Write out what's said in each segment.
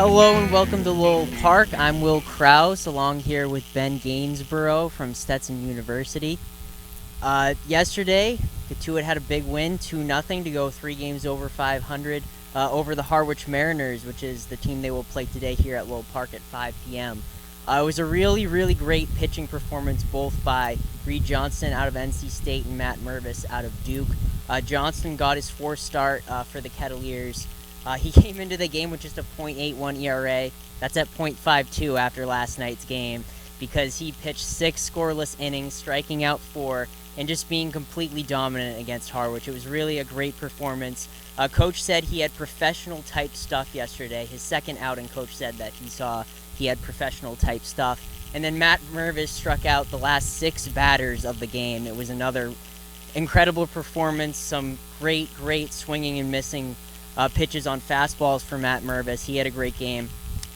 Hello and welcome to Lowell Park. I'm Will Krause, along here with Ben Gainsborough from Stetson University. Yesterday, Cotuit had a big win, 2-0 to go 3 games over 500 over the Harwich Mariners, which is the team they will play today here at Lowell Park at 5 p.m. It was a really great pitching performance, both by Reed Johnston out of NC State and Matt Mervis out of Duke. Johnston got his fourth start for the Kettleers. He came into the game with just a .81 ERA. That's at .52 after last night's game, because he pitched 6 scoreless innings, striking out 4, and just being completely dominant against Harwich. It was really a great performance. Coach said he had professional-type stuff yesterday. His second outing, Coach said that he had professional-type stuff. And then Matt Mervis struck out the last 6 batters of the game. It was another incredible performance, some great swinging and missing pitches on fastballs for Matt Mervis. He had a great game.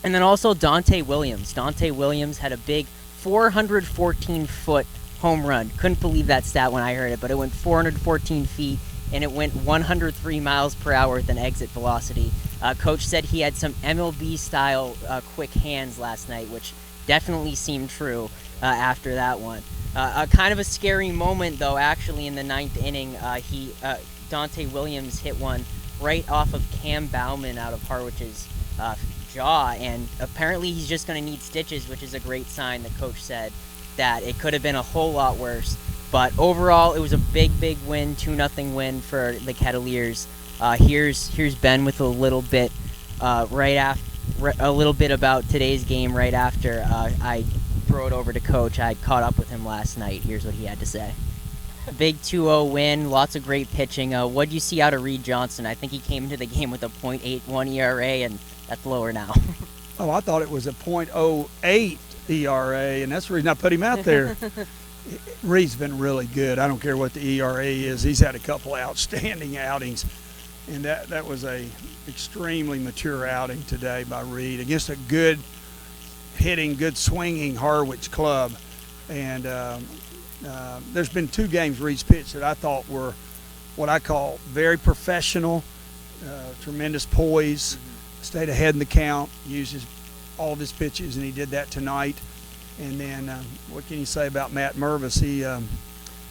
And then also Dante Williams. Dante Williams had a big 414-foot home run. Couldn't believe that stat when I heard it, but it went 414 feet, and it went 103 miles per hour with an exit velocity. Coach said he had some MLB-style quick hands last night, which definitely seemed true after that one. Kind of a scary moment, though, actually, in the 9th inning. Dante Williams hit one right off of Cam Bauman out of Harwich's jaw, and apparently he's just going to need stitches, which is a great sign. The coach said that it could have been a whole lot worse, but overall it was a big win, 2-0 win for the Kettleers. Here's Ben with a little bit about today's game right after I throw it over to Coach. I caught up with him last night. Here's what he had to say. Big 2-0 win, lots of great pitching. What do you see out of Reed Johnston? I think he came into the game with a .81 ERA, and that's lower now. Oh, I thought it was a .08 ERA, and that's the reason I put him out there. Reed's been really good. I don't care what the ERA is. He's had a couple outstanding outings, and that was a extremely mature outing today by Reed against a good hitting, good swinging Harwich club. And there's been 2 games Reed's pitched that I thought were what I call very professional, tremendous poise, stayed ahead in the count, uses all of his pitches, and he did that tonight. And then what can you say about Matt Mervis?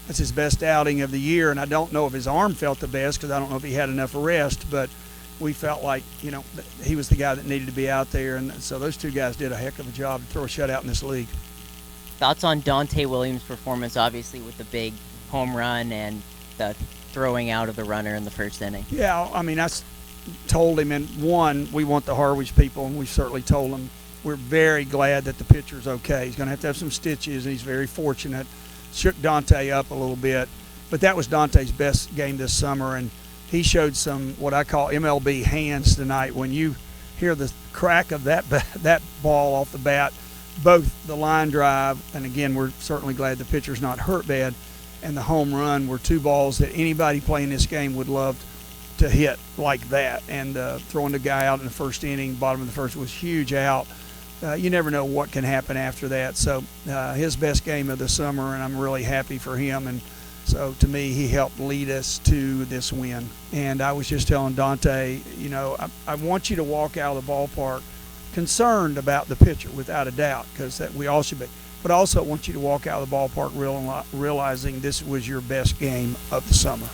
That's his best outing of the year, and I don't know if his arm felt the best because I don't know if he had enough rest, but we felt like, he was the guy that needed to be out there, and so those 2 guys did a heck of a job to throw a shutout in this league. Thoughts on Dante Williams' performance, obviously, with the big home run and the throwing out of the runner in the first inning? Yeah, I mean, I told him, and we want the Harwich people, and we certainly told them we're very glad that the pitcher's okay. He's going to have some stitches, and he's very fortunate. Shook Dante up a little bit, but that was Dante's best game this summer, and he showed some what I call MLB hands tonight. When you hear the crack of that ball off the bat, both the line drive, and again, we're certainly glad the pitcher's not hurt bad, and the home run were 2 balls that anybody playing this game would love to hit like that. And throwing the guy out in the first inning, bottom of the first, was huge out. You never know what can happen after that. So his best game of the summer, and I'm really happy for him. And so to me, he helped lead us to this win. And I was just telling Dante, I want you to walk out of the ballpark concerned about the pitcher, without a doubt, because that we all should be. But I also want you to walk out of the ballpark realizing this was your best game of the summer.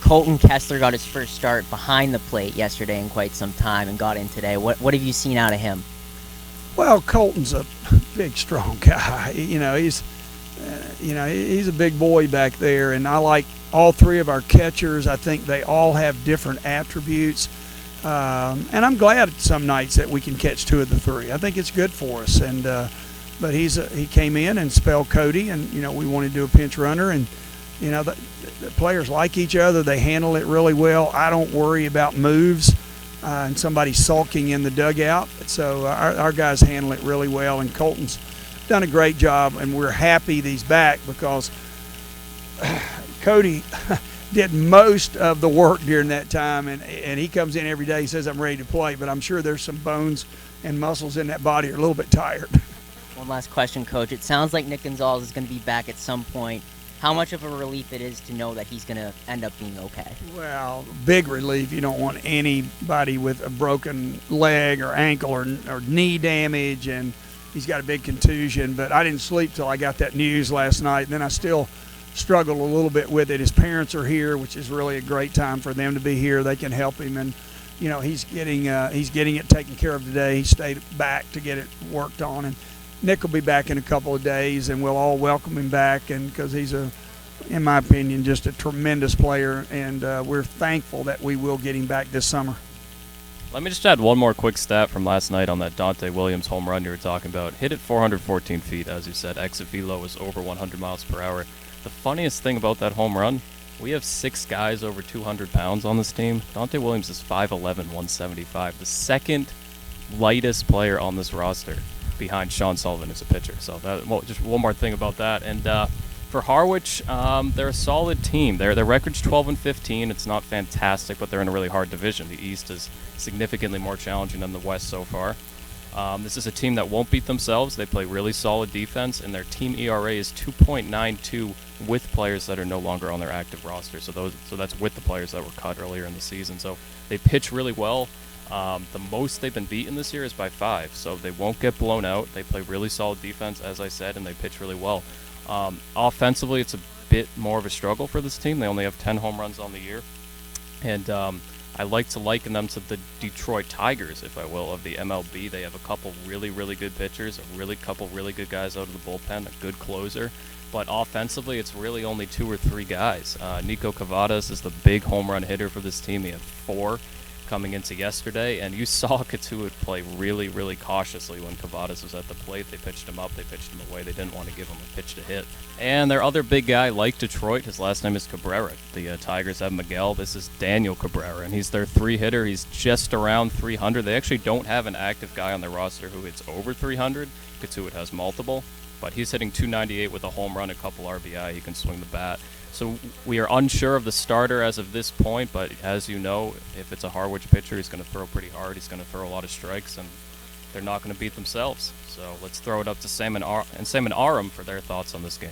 Colton Kessler got his first start behind the plate yesterday in quite some time and got in today. What have you seen out of him? Well, Colton's a big, strong guy. He's a big boy back there, and I like all 3 of our catchers. I think they all have different attributes. And I'm glad some nights that we can catch 2 of the 3. I think it's good for us. And but he came in and spelled Cody, and we wanted to do a pinch runner, and the players like each other. They handle it really well. I don't worry about moves and somebody sulking in the dugout. So our guys handle it really well, and Colton's done a great job, and we're happy that he's back because Cody did most of the work during that time, and he comes in every day. He says, I'm ready to play, but I'm sure there's some bones and muscles in that body are a little bit tired. One last question, Coach. It sounds like Nick Gonzalez is going to be back at some point. how much of a relief it is to know that he's going to end up being okay. Well, big relief. You don't want anybody with a broken leg or ankle or knee damage, and he's got a big contusion. But I didn't sleep till I got that news last night, and then I still struggled a little bit with it. His parents are here, which is really a great time for them to be here. They can help him, and he's getting it taken care of today. He stayed back to get it worked on, and Nick will be back in a couple of days, and we'll all welcome him back, and because he's in my opinion, just a tremendous player, and we're thankful that we will get him back this summer. Let me just add one more quick stat from last night on that Dante Williams home run you were talking about. Hit it 414 feet, as you said. Exit velo was over 100 miles per hour. The funniest thing about that home run, we have 6 guys over 200 pounds on this team. Dante Williams is 5'11", 175, the second lightest player on this roster behind Sean Sullivan as a pitcher. So just one more thing about that. And for Harwich, they're a solid team. Their record's 12-15. It's not fantastic, but they're in a really hard division. The East is significantly more challenging than the West so far. This is a team that won't beat themselves. They play really solid defense, and their team ERA is 2.92 with players that are no longer on their active roster. So that's with the players that were cut earlier in the season. So they pitch really well. The most they've been beaten this year is by 5, so they won't get blown out. They play really solid defense, as I said, and they pitch really well. Offensively, it's a bit more of a struggle for this team. They only have 10 home runs on the year, and I like to liken them to the Detroit Tigers, if I will, of the MLB. They have a couple really, really good pitchers, couple really good guys out of the bullpen, a good closer. But offensively, it's really only 2 or 3 guys. Nico Cavadas is the big home run hitter for this team. He had 4 coming into yesterday, and you saw Cotuit play really, really cautiously when Cavadas was at the plate. They pitched him up, they pitched him away. They didn't want to give him a pitch to hit. And their other big guy, like Detroit, his last name is Cabrera. The Tigers have Miguel. This is Daniel Cabrera, and he's their 3 hitter. He's just around 300. They actually don't have an active guy on their roster who hits over 300. Cotuit has multiple, but he's hitting 298 with a home run, a couple RBI. He can swing the bat. So we are unsure of the starter as of this point, but as you know, if it's a Harwich pitcher, he's going to throw pretty hard. He's going to throw a lot of strikes, and they're not going to beat themselves. So let's throw it up to Sam and Aram for their thoughts on this game.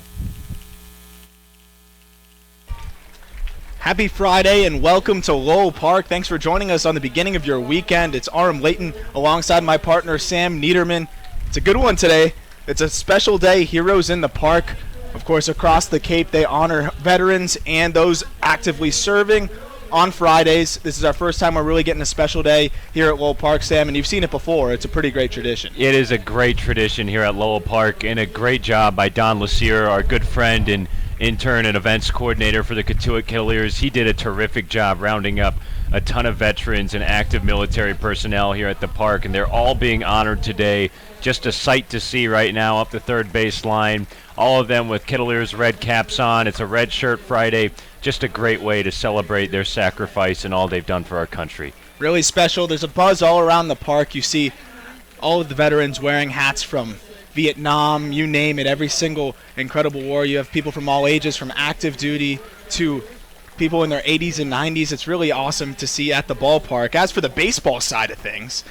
Happy Friday and welcome to Lowell Park. Thanks for joining us on the beginning of your weekend. It's Aram Layton alongside my partner Sam Niederman. It's a good one today. It's a special day, Heroes in the Park. Of course, across the Cape, they honor veterans and those actively serving on Fridays. This is our first time we're really getting a special day here at Lowell Park, Sam, and you've seen it before. It's a pretty great tradition. It is a great tradition here at Lowell Park, and a great job by Don Lassier, our good friend and intern and events coordinator for the Cotuit Cavaliers. He did a terrific job rounding up a ton of veterans and active military personnel here at the park, and they're all being honored today. Just a sight to see right now up the third baseline. All of them with Cavaliers red caps on. It's a Red Shirt Friday. Just a great way to celebrate their sacrifice and all they've done for our country. Really special. There's a buzz all around the park. You see all of the veterans wearing hats from Vietnam, you name it, every single incredible war. You have people from all ages, from active duty to people in their 80s and 90s. It's really awesome to see at the ballpark. As for the baseball side of things,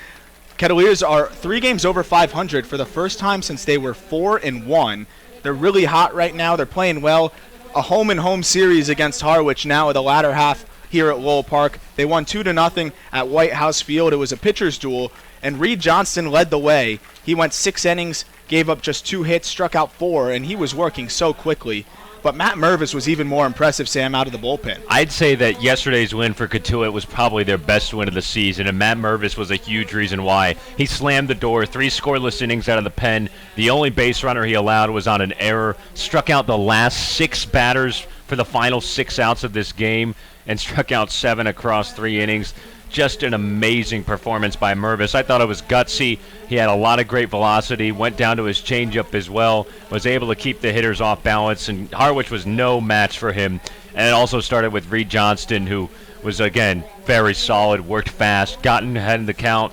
Cavaliers are 3 games over 500 for the first time since they were 4-1. They're really hot right now. They're playing well. A home-and-home series against Harwich now in the latter half here at Lowell Park. They won 2-0 at White House Field. It was a pitcher's duel, and Reed Johnston led the way. He went 6 innings, gave up just 2 hits, struck out 4, and he was working so quickly. But Matt Mervis was even more impressive, Sam, out of the bullpen. I'd say that yesterday's win for Cotuit was probably their best win of the season, and Matt Mervis was a huge reason why. He slammed the door, 3 scoreless innings out of the pen. The only base runner he allowed was on an error. Struck out the last 6 batters for the final 6 outs of this game, and struck out 7 across 3 innings. Just an amazing performance by Mervis. I thought it was gutsy. He had a lot of great velocity, went down to his changeup as well, was able to keep the hitters off balance, and Harwich was no match for him. And it also started with Reed Johnston, who was, again, very solid, worked fast, gotten ahead in the count.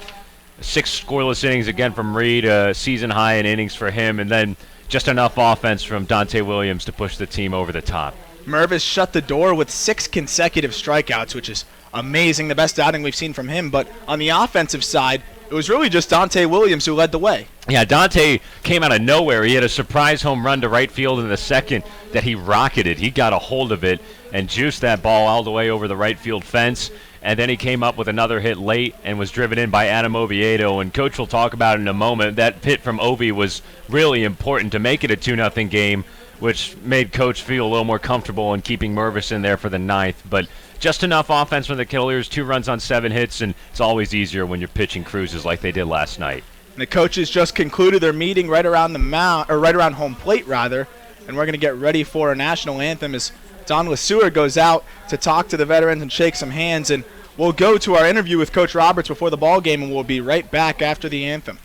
6 scoreless innings again from Reed, a season high in innings for him, and then just enough offense from Dante Williams to push the team over the top. Mervis shut the door with 6 consecutive strikeouts, which is amazing, the best outing we've seen from him. But on the offensive side, it was really just Dante Williams who led the way. Yeah, Dante came out of nowhere. He had a surprise home run to right field in the second that he rocketed. He got a hold of it and juiced that ball all the way over the right field fence. And then he came up with another hit late and was driven in by Adam Oviedo. And Coach will talk about it in a moment. That hit from Ovi was really important to make it a 2-0 game, which made Coach feel a little more comfortable in keeping Mervis in there for the ninth. But just enough offense from the Cavaliers, 2 runs on 7 hits, and it's always easier when you're pitching cruises like they did last night. And the coaches just concluded their meeting right around the mound, or right around home plate rather, and we're going to get ready for a national anthem as Don LeSueur goes out to talk to the veterans and shake some hands. And we'll go to our interview with Coach Roberts before the ball game, and we'll be right back after the anthem.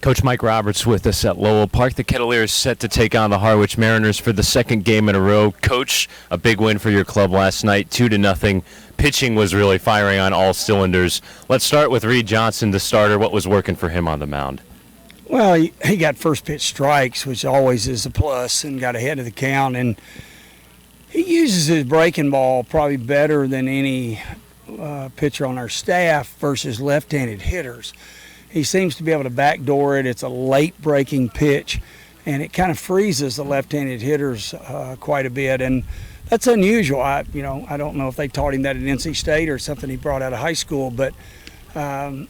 Coach Mike Roberts with us at Lowell Park. The Cavaliers set to take on the Harwich Mariners for the second game in a row. Coach, a big win for your club last night, 2-0. Pitching was really firing on all cylinders. Let's start with Reed Johnson, the starter. What was working for him on the mound? Well, he got first pitch strikes, which always is a plus, and got ahead of the count. And he uses his breaking ball probably better than any pitcher on our staff versus left-handed hitters. He seems to be able to backdoor it. It's a late breaking pitch, and it kind of freezes the left-handed hitters quite a bit, and that's unusual. I don't know if they taught him that at NC State or something he brought out of high school, but I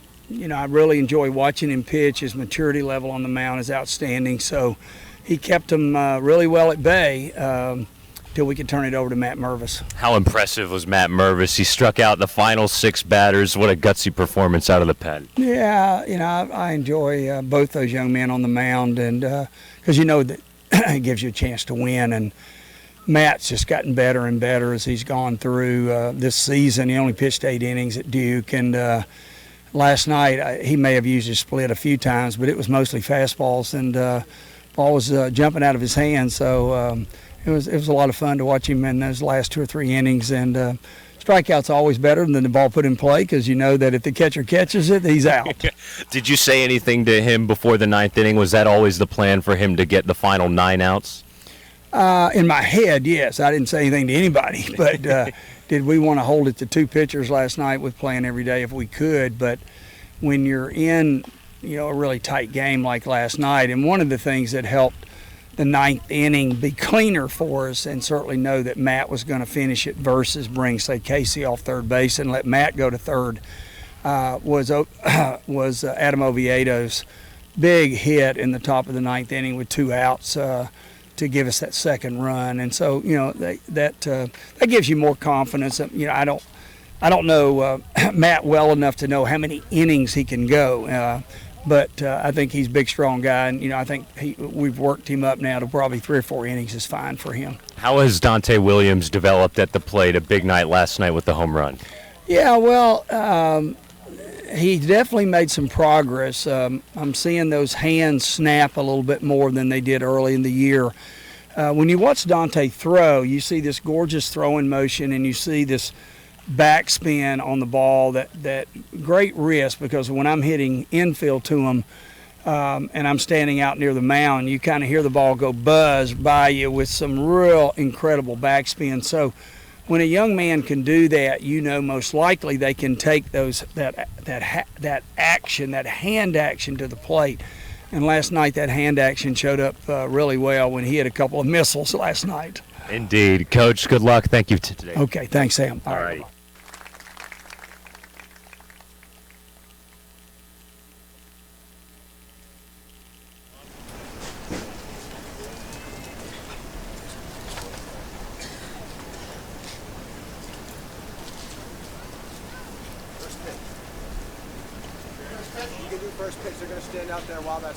really enjoy watching him pitch. His maturity level on the mound is outstanding, so he kept him really well at bay till we could turn it over to Matt Mervis. How impressive was Matt Mervis? He struck out the final 6 batters. What a gutsy performance out of the pen. Yeah, I enjoy both those young men on the mound, and because that it gives you a chance to win. And Matt's just gotten better and better as he's gone through this season. He only pitched 8 innings at Duke, and last night he may have used his split a few times, but it was mostly fastballs, and ball was jumping out of his hands. So it was a lot of fun to watch him in those last 2 or 3 innings, and strikeout's always better than the ball put in play because you know that if the catcher catches it, he's out. Did you say anything to him before the 9th inning? Was that always the plan for him to get the final 9 outs? In my head, yes. I didn't say anything to anybody, but did we want to hold it to 2 pitchers last night with playing every day if we could? But when you're in a really tight game like last night, and one of the things that helped the 9th inning be cleaner for us, and certainly know that Matt was going to finish it versus bring, say, Casey off third base and let Matt go to third, was Adam Oviedo's big hit in the top of the 9th inning with 2 outs to give us that second run. And so that gives you more confidence. I don't know Matt well enough to know how many innings he can go. But I think he's a big, strong guy, and I think we've worked him up now to probably 3 or 4 innings is fine for him. How has Dante Williams developed at the plate? A big night last night with the home run. Yeah, well, he definitely made some progress. I'm seeing those hands snap a little bit more than they did early in the year. When you watch Dante throw, you see this gorgeous throwing motion, and you see this backspin on the ball, that great risk, because when I'm hitting infield to him and I'm standing out near the mound, you kind of hear the ball go buzz by you with some real incredible backspin. So when a young man can do that, most likely they can take that action, that hand action to the plate. And last night that hand action showed up really well when he hit a couple of missiles last night. Indeed. Coach, good luck. Thank you today. Okay, thanks, Sam. All right.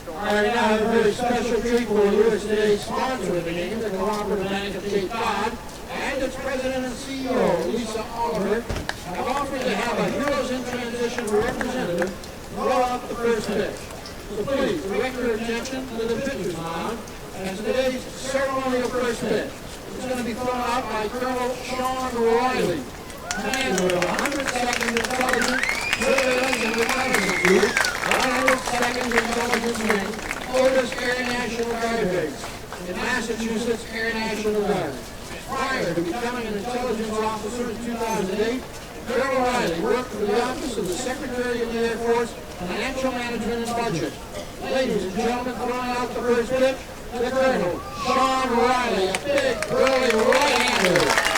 All right, now a very special treat for you is today's sponsor of the game, the Cooperative Bank of Cape Cod, and its president and CEO, Lisa Oliver, have offered to have a Heroes in Transition representative throw out the first pitch. So please, direct your attention to the pitcher's mound as today's ceremonial first pitch. It's going to be thrown out by Colonel Sean Riley, commander of 102nd Intelligence Surveillance and Reconnaissance Group, 102nd Intelligence Wing, Otis Air National Guard Base, in Massachusetts Air National Guard. Prior to becoming an intelligence officer in 2008, Colonel Riley worked for the Office of the Secretary of the Air Force, Financial Management and Budget. Ladies and gentlemen, throwing out the first pitch, the Colonel, Sean Riley, a big, curly right-hander.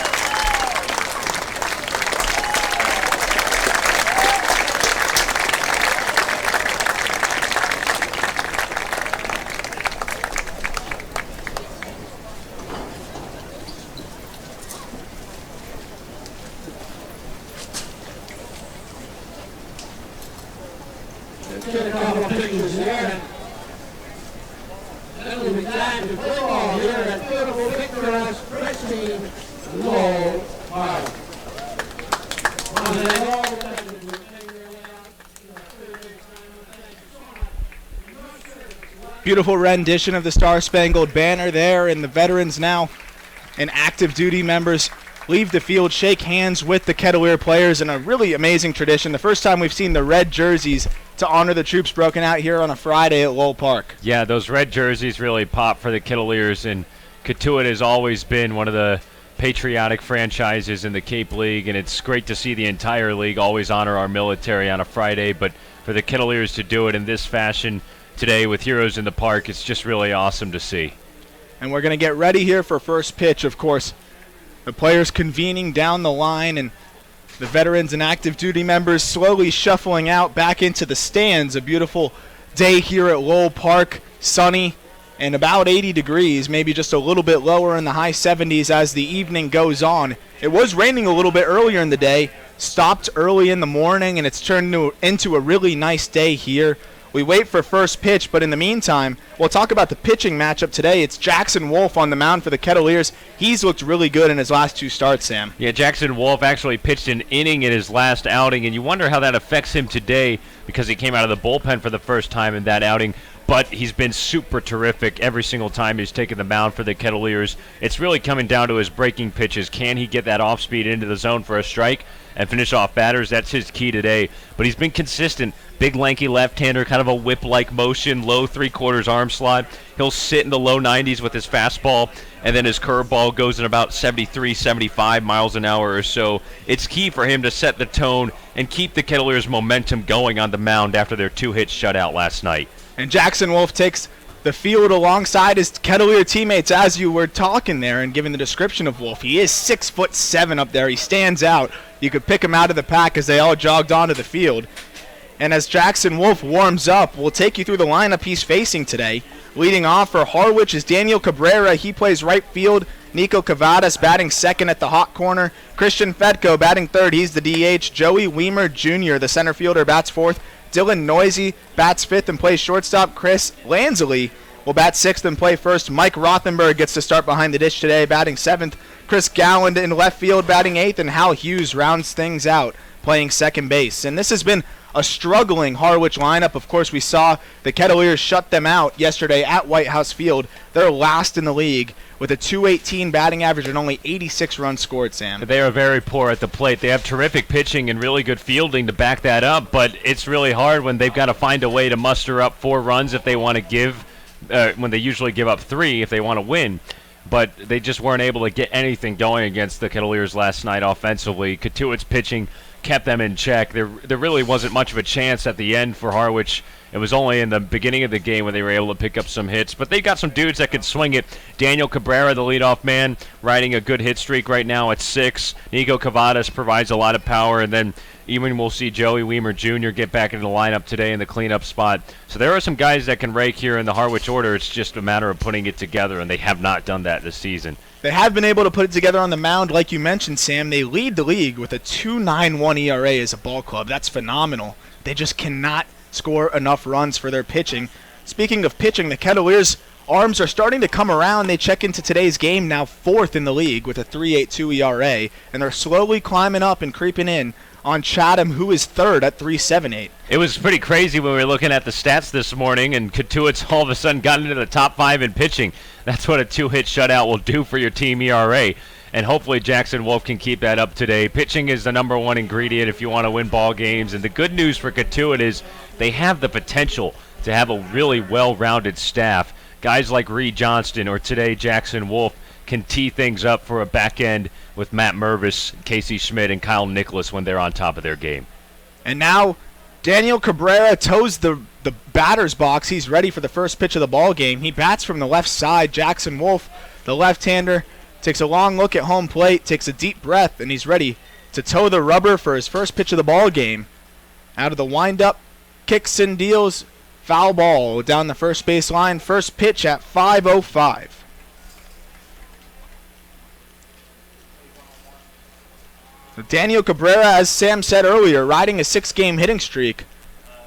Let's get a couple of pictures here. Then we'll be time to play ball here at beautiful, picturesque, pristine Lowell Park. Beautiful rendition of the Star-Spangled Banner there, and the veterans now and active duty members leave the field, shake hands with the Kettleer players in a really amazing tradition. The first time we've seen the red jerseys to honor the troops broken out here on a Friday at Lowell Park. Yeah, those red jerseys really pop for the Kettleers, and Cotuit has always been one of the patriotic franchises in the Cape League, and it's great to see the entire league always honor our military on a Friday, but for the Kettleers to do it in this fashion today with Heroes in the Park, it's just really awesome to see. And we're going to get ready here for first pitch, of course. The players convening down the line, and the veterans and active duty members slowly shuffling out back into the stands. A beautiful day here at Lowell Park, sunny and about 80 degrees, maybe just a little bit lower in the high 70s as the evening goes on. It was raining a little bit earlier in the day, stopped early in the morning, and it's turned into a really nice day here. We wait for first pitch, but in the meantime, we'll talk about the pitching matchup today. It's Jackson Wolf on the mound for the Kettleers. He's looked really good in his last two starts, Sam. Yeah, Jackson Wolf actually pitched an inning in his last outing, and you wonder how that affects him today because he came out of the bullpen for the first time in that outing. But he's been super terrific every single time he's taken the mound for the Kettleers. It's really coming down to his breaking pitches. Can he get that off speed into the zone for a strike and finish off batters? That's his key today. But he's been consistent. Big, lanky left-hander, kind of a whip-like motion, low three-quarters arm slot. He'll sit in the low 90s with his fastball, and then his curveball goes in about 73, 75 miles an hour or so. It's key for him to set the tone and keep the Kettleers' momentum going on the mound after their two-hit shutout last night. And Jackson Wolf takes the field alongside his Kettleer teammates as you were talking there and giving the description of Wolf. He is 6'7" up there. He stands out. You could pick him out of the pack as they all jogged onto the field. And as Jackson Wolf warms up, we'll take you through the lineup he's facing today. Leading off for Harwich is Daniel Cabrera. He plays right field. Nico Cavadas batting second at the hot corner. Christian Fetko batting third. He's the DH. Joey Weimer Jr., the center fielder, bats fourth. Dylan Noisy bats fifth and plays shortstop. Chris Lansley will bat sixth and play first. Mike Rothenberg gets to start behind the dish today, batting seventh. Chris Gowland in left field batting eighth, and Hal Hughes rounds things out, playing second base. And this has been a struggling Harwich lineup. Of course, we saw the Kettleers shut them out yesterday at White House Field. They're last in the league with a .218 batting average and only 86 runs scored, Sam. They are very poor at the plate. They have terrific pitching and really good fielding to back that up, but it's really hard when they've got to find a way to muster up 4 runs if they want to give, when they usually give up 3 if they want to win. But they just weren't able to get anything going against the Kettleers last night offensively. Cotuit's pitching kept them in check. There really wasn't much of a chance at the end for Harwich. It was only in the beginning of the game when they were able to pick up some hits. But they got some dudes that could swing it. Daniel Cabrera, the leadoff man, riding a good hit streak right now at 6. Nico Cavadas provides a lot of power. And then even we'll see Joey Weimer Jr. get back into the lineup today in the cleanup spot. So there are some guys that can rake here in the Harwich order. It's just a matter of putting it together, and they have not done that this season. They have been able to put it together on the mound, like you mentioned, Sam. They lead the league with a 2.91 ERA as a ball club. That's phenomenal. They just cannot score enough runs for their pitching. Speaking of pitching, the Kettleers' arms are starting to come around. They check into today's game now 4th in the league with a 3.82 ERA, and they're slowly climbing up and creeping in on Chatham, who is 3rd at 3.78. It was pretty crazy when we were looking at the stats this morning, and Cotuit's all of a sudden got into the top 5 in pitching. That's what a 2-hit shutout will do for your team ERA. And hopefully Jackson Wolf can keep that up today. Pitching is the number one ingredient if you want to win ball games. And the good news for Cotuit is they have the potential to have a really well-rounded staff. Guys like Reed Johnston or today Jackson Wolf can tee things up for a back end with Matt Mervis, Casey Schmidt, and Kyle Nicholas when they're on top of their game. And now Daniel Cabrera toes the batter's box. He's ready for the first pitch of the ball game. He bats from the left side. Jackson Wolf, the left-hander, takes a long look at home plate, takes a deep breath, and he's ready to toe the rubber for his first pitch of the ball game. Out of the windup, kicks and deals, foul ball down the first base line. First pitch at 5:05. Daniel Cabrera, as Sam said earlier, riding a 6-game hitting streak.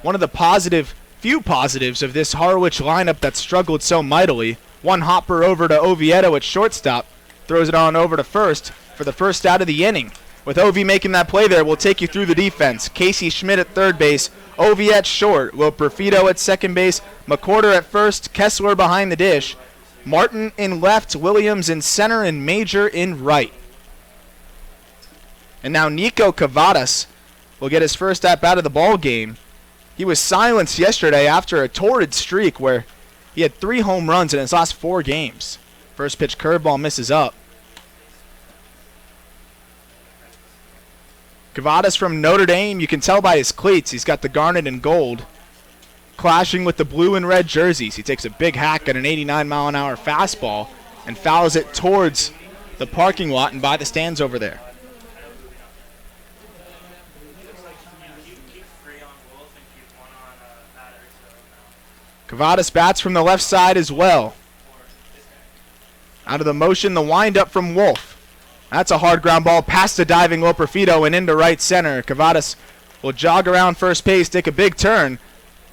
One of the few positives of this Harwich lineup that struggled so mightily. One hopper over to Oviedo at shortstop, throws it on over to first for the first out of the inning. With Ovi making that play there, we'll take you through the defense. Casey Schmidt at third base, Ovi at short, Will Perfido at second base, McCorder at first, Kessler behind the dish, Martin in left, Williams in center, and Major in right. And now Nico Cavadas will get his first at-bat of the ball game. He was silenced yesterday after a torrid streak where he had 3 home runs in his last 4 games. First pitch curveball misses up. Cavadas from Notre Dame, you can tell by his cleats, he's got the garnet and gold clashing with the blue and red jerseys. He takes a big hack at an 89-mile-an-hour fastball and fouls it towards the parking lot and by the stands over there. Cavadas bats from the left side as well. Out of the motion, the windup from Wolf. That's a hard ground ball past the diving Will Perfido and into right center. Cavadas will jog around first base, take a big turn.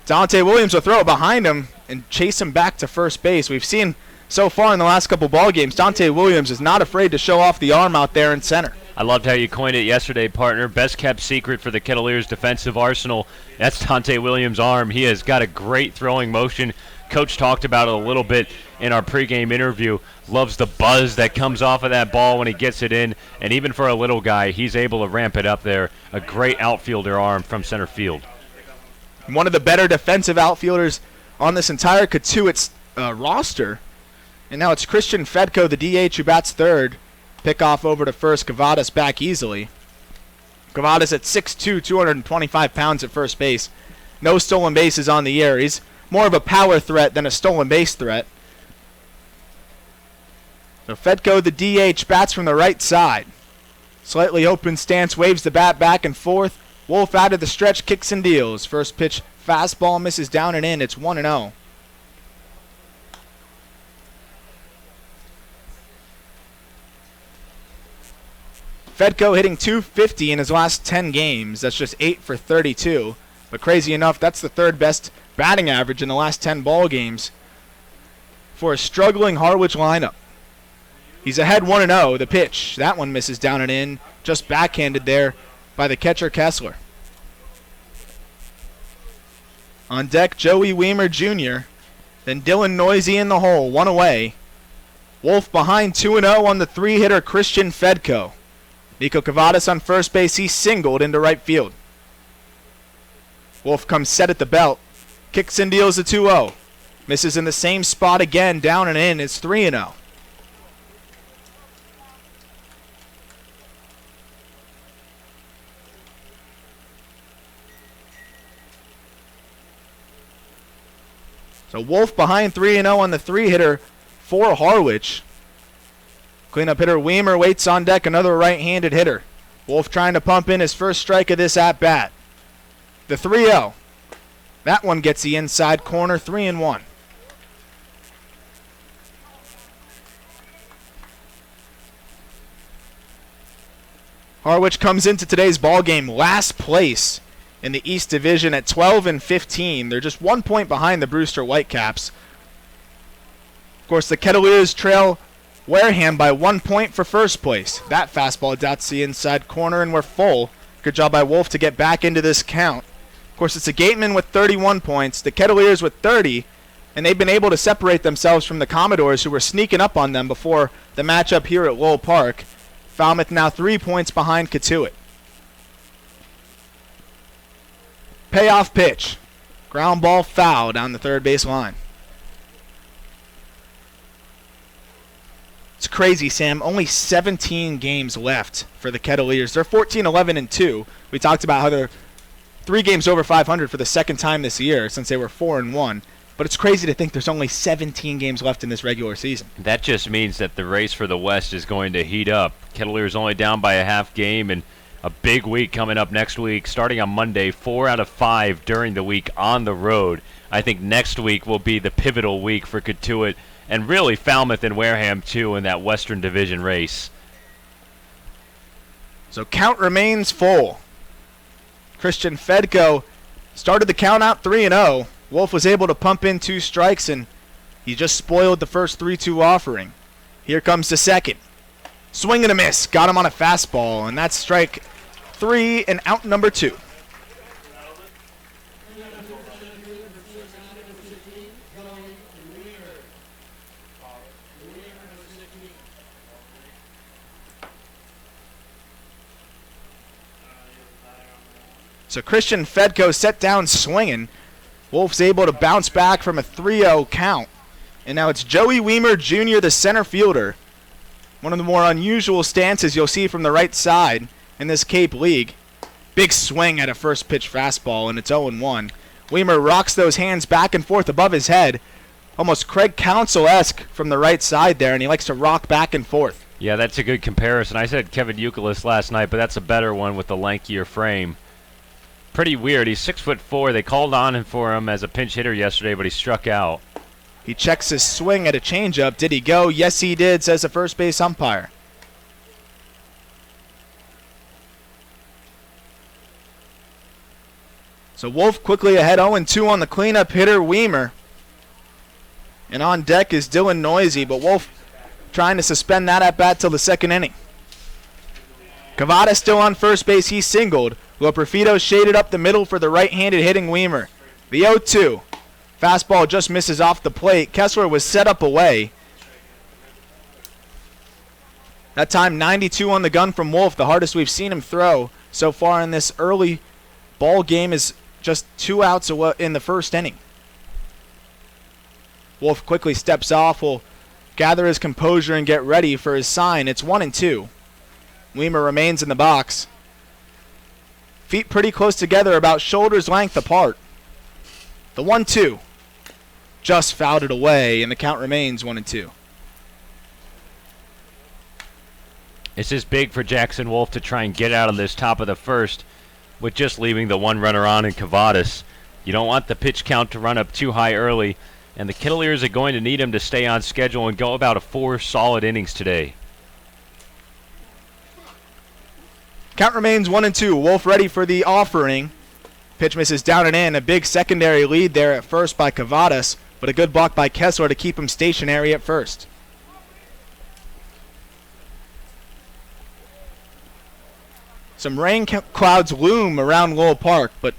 Dante Williams will throw it behind him and chase him back to first base. We've seen so far in the last couple ball games, Dante Williams is not afraid to show off the arm out there in center. I loved how you coined it yesterday, partner. Best kept secret for the Kettleers defensive arsenal. That's Dante Williams' arm. He has got a great throwing motion. Coach talked about it a little bit in our pregame interview. Loves the buzz that comes off of that ball when he gets it in. And even for a little guy, he's able to ramp it up there. A great outfielder arm from center field. One of the better defensive outfielders on this entire Cotuit roster. And now it's Christian Fedko, the DH, who bats third. Pickoff over to first, Cavadas back easily. Cavadas at 6'2", 225 pounds at first base. No stolen bases on the year. He's more of a power threat than a stolen base threat. So Fedko, the DH, bats from the right side. Slightly open stance, waves the bat back and forth. Wolf out of the stretch, kicks and deals. First pitch, fastball misses down and in. It's 1-0. Fedko hitting .250 in his last 10 games. That's just 8 for 32. But crazy enough, that's the third best batting average in the last 10 ball games for a struggling Harwich lineup. He's ahead 1-0. The pitch, that one misses down and in. Just backhanded there by the catcher Kessler. On deck, Joey Weimer Jr. Then Dylan Noisy in the hole, 1 away. Wolf behind 2-0 on the 3-hitter Christian Fedko. Nico Cavadas on first base, he singled into right field. Wolf comes set at the belt, kicks and deals a 2-0. Misses in the same spot again, down and in, it's 3-0. So Wolf behind 3-0 on the 3-hitter for Harwich. Cleanup hitter Weimer waits on deck, another right-handed hitter. Wolf trying to pump in his first strike of this at-bat. The 3-0. That one gets the inside corner, 3-1. Harwich comes into today's ball game last place in the East Division at 12-15. They're just 1 point behind the Brewster Whitecaps. Of course, the Kettleers trail Wareham by 1 point for first place. That fastball dots the inside corner, and we're full. Good job by Wolf to get back into this count. Of course, it's the Gatemen with 31 points, the Kettleers with 30, and they've been able to separate themselves from the Commodores, who were sneaking up on them before the matchup here at Lowell Park. Falmouth now 3 points behind Cotuit. Payoff pitch. Ground ball foul down the third base line. It's crazy, Sam. Only 17 games left for the Kettleers. They're 14-11-2. We talked about how they're 3 games over 500 for the second time this year since they were 4-1. But it's crazy to think there's only 17 games left in this regular season. That just means that the race for the West is going to heat up. Kettleers only down by a half game, and a big week coming up next week. Starting on Monday, 4 out of 5 during the week on the road. I think next week will be the pivotal week for Cotuit, and really Falmouth and Wareham too in that Western Division race. So count remains full. Christian Fedko started the count out 3-0. Wolf was able to pump in 2 strikes, and he just spoiled the first 3-2 offering. Here comes the second. Swing and a miss. Got him on a fastball, and that's strike 3 and out number 2. So Christian Fedko set down swinging. Wolf's able to bounce back from a 3-0 count. And now it's Joey Weimer Jr., the center fielder. One of the more unusual stances you'll see from the right side in this Cape League. Big swing at a first pitch fastball, and it's 0-1. Weimer rocks those hands back and forth above his head. Almost Craig Counsell-esque from the right side there, and he likes to rock back and forth. Yeah, that's a good comparison. I said Kevin Youkilis last night, but that's a better one with the lankier frame. Pretty weird. He's 6'4". They called on him for him as a pinch hitter yesterday, but he struck out. He checks his swing at a changeup. Did he go? Yes, he did, says the first base umpire. So Wolf quickly ahead 0-2 on the cleanup hitter, Weimer. And on deck is Dylan Noisy, but Wolf trying to suspend that at bat till the second inning. Cavada still on first base. He singled. Loperfido shaded up the middle for the right-handed hitting Weimer. The 0-2. Fastball just misses off the plate. Kessler was set up away. That time 92 on the gun from Wolf, the hardest we've seen him throw so far in this early ball game, is just 2 outs in the first inning. Wolf quickly steps off, will gather his composure and get ready for his sign. It's 1-2. Weimer remains in the box. Feet pretty close together, about shoulders length apart. The 1-2 just fouled it away, and the count remains 1-2. This is big for Jackson Wolf to try and get out of this top of the first with just leaving the one runner on in Cavadas. You don't want the pitch count to run up too high early, and the Kettleers are going to need him to stay on schedule and go about 4 solid innings today. Count remains 1-2. Wolf ready for the offering. Pitch misses down and in. A big secondary lead there at first by Cavadas, but a good block by Kessler to keep him stationary at first. Some rain clouds loom around Lowell Park, but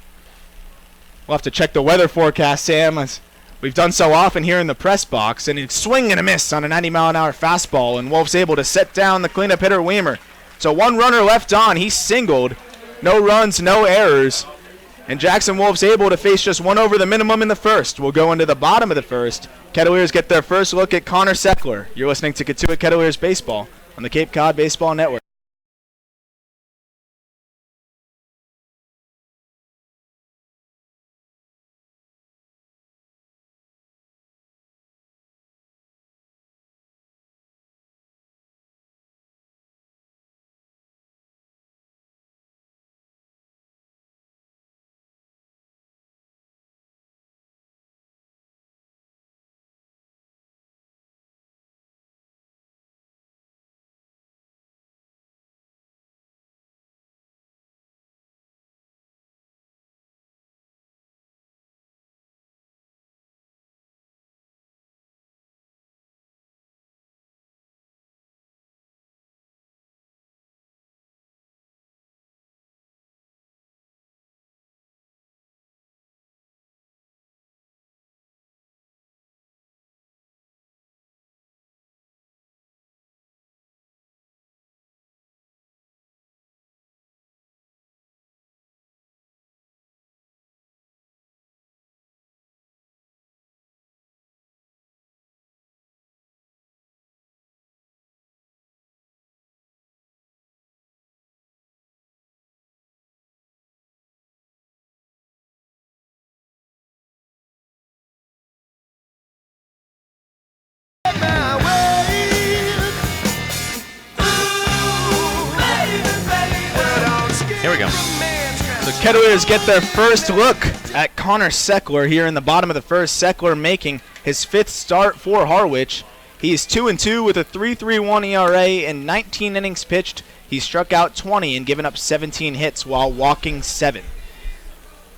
we'll have to check the weather forecast, Sam, as we've done so often here in the press box. And a swing and a miss on a 90-mile-an-hour fastball, and Wolf's able to set down the cleanup hitter Weimer. So 1 runner left on. He singled. No runs, no errors. And Jackson Wolf's able to face just 1 over the minimum in the first. We'll go into the bottom of the first. Kettleers get their first look at Connor Seckler. You're listening to Cotuit Kettleers Baseball on the Cape Cod Baseball Network. Here we go. The Kettleers get their first look at Connor Seckler here in the bottom of the first. Seckler making his 5th start for Harwich. He's 2-2 with a 3.31 ERA in 19 innings pitched. He struck out 20 and given up 17 hits while walking 7.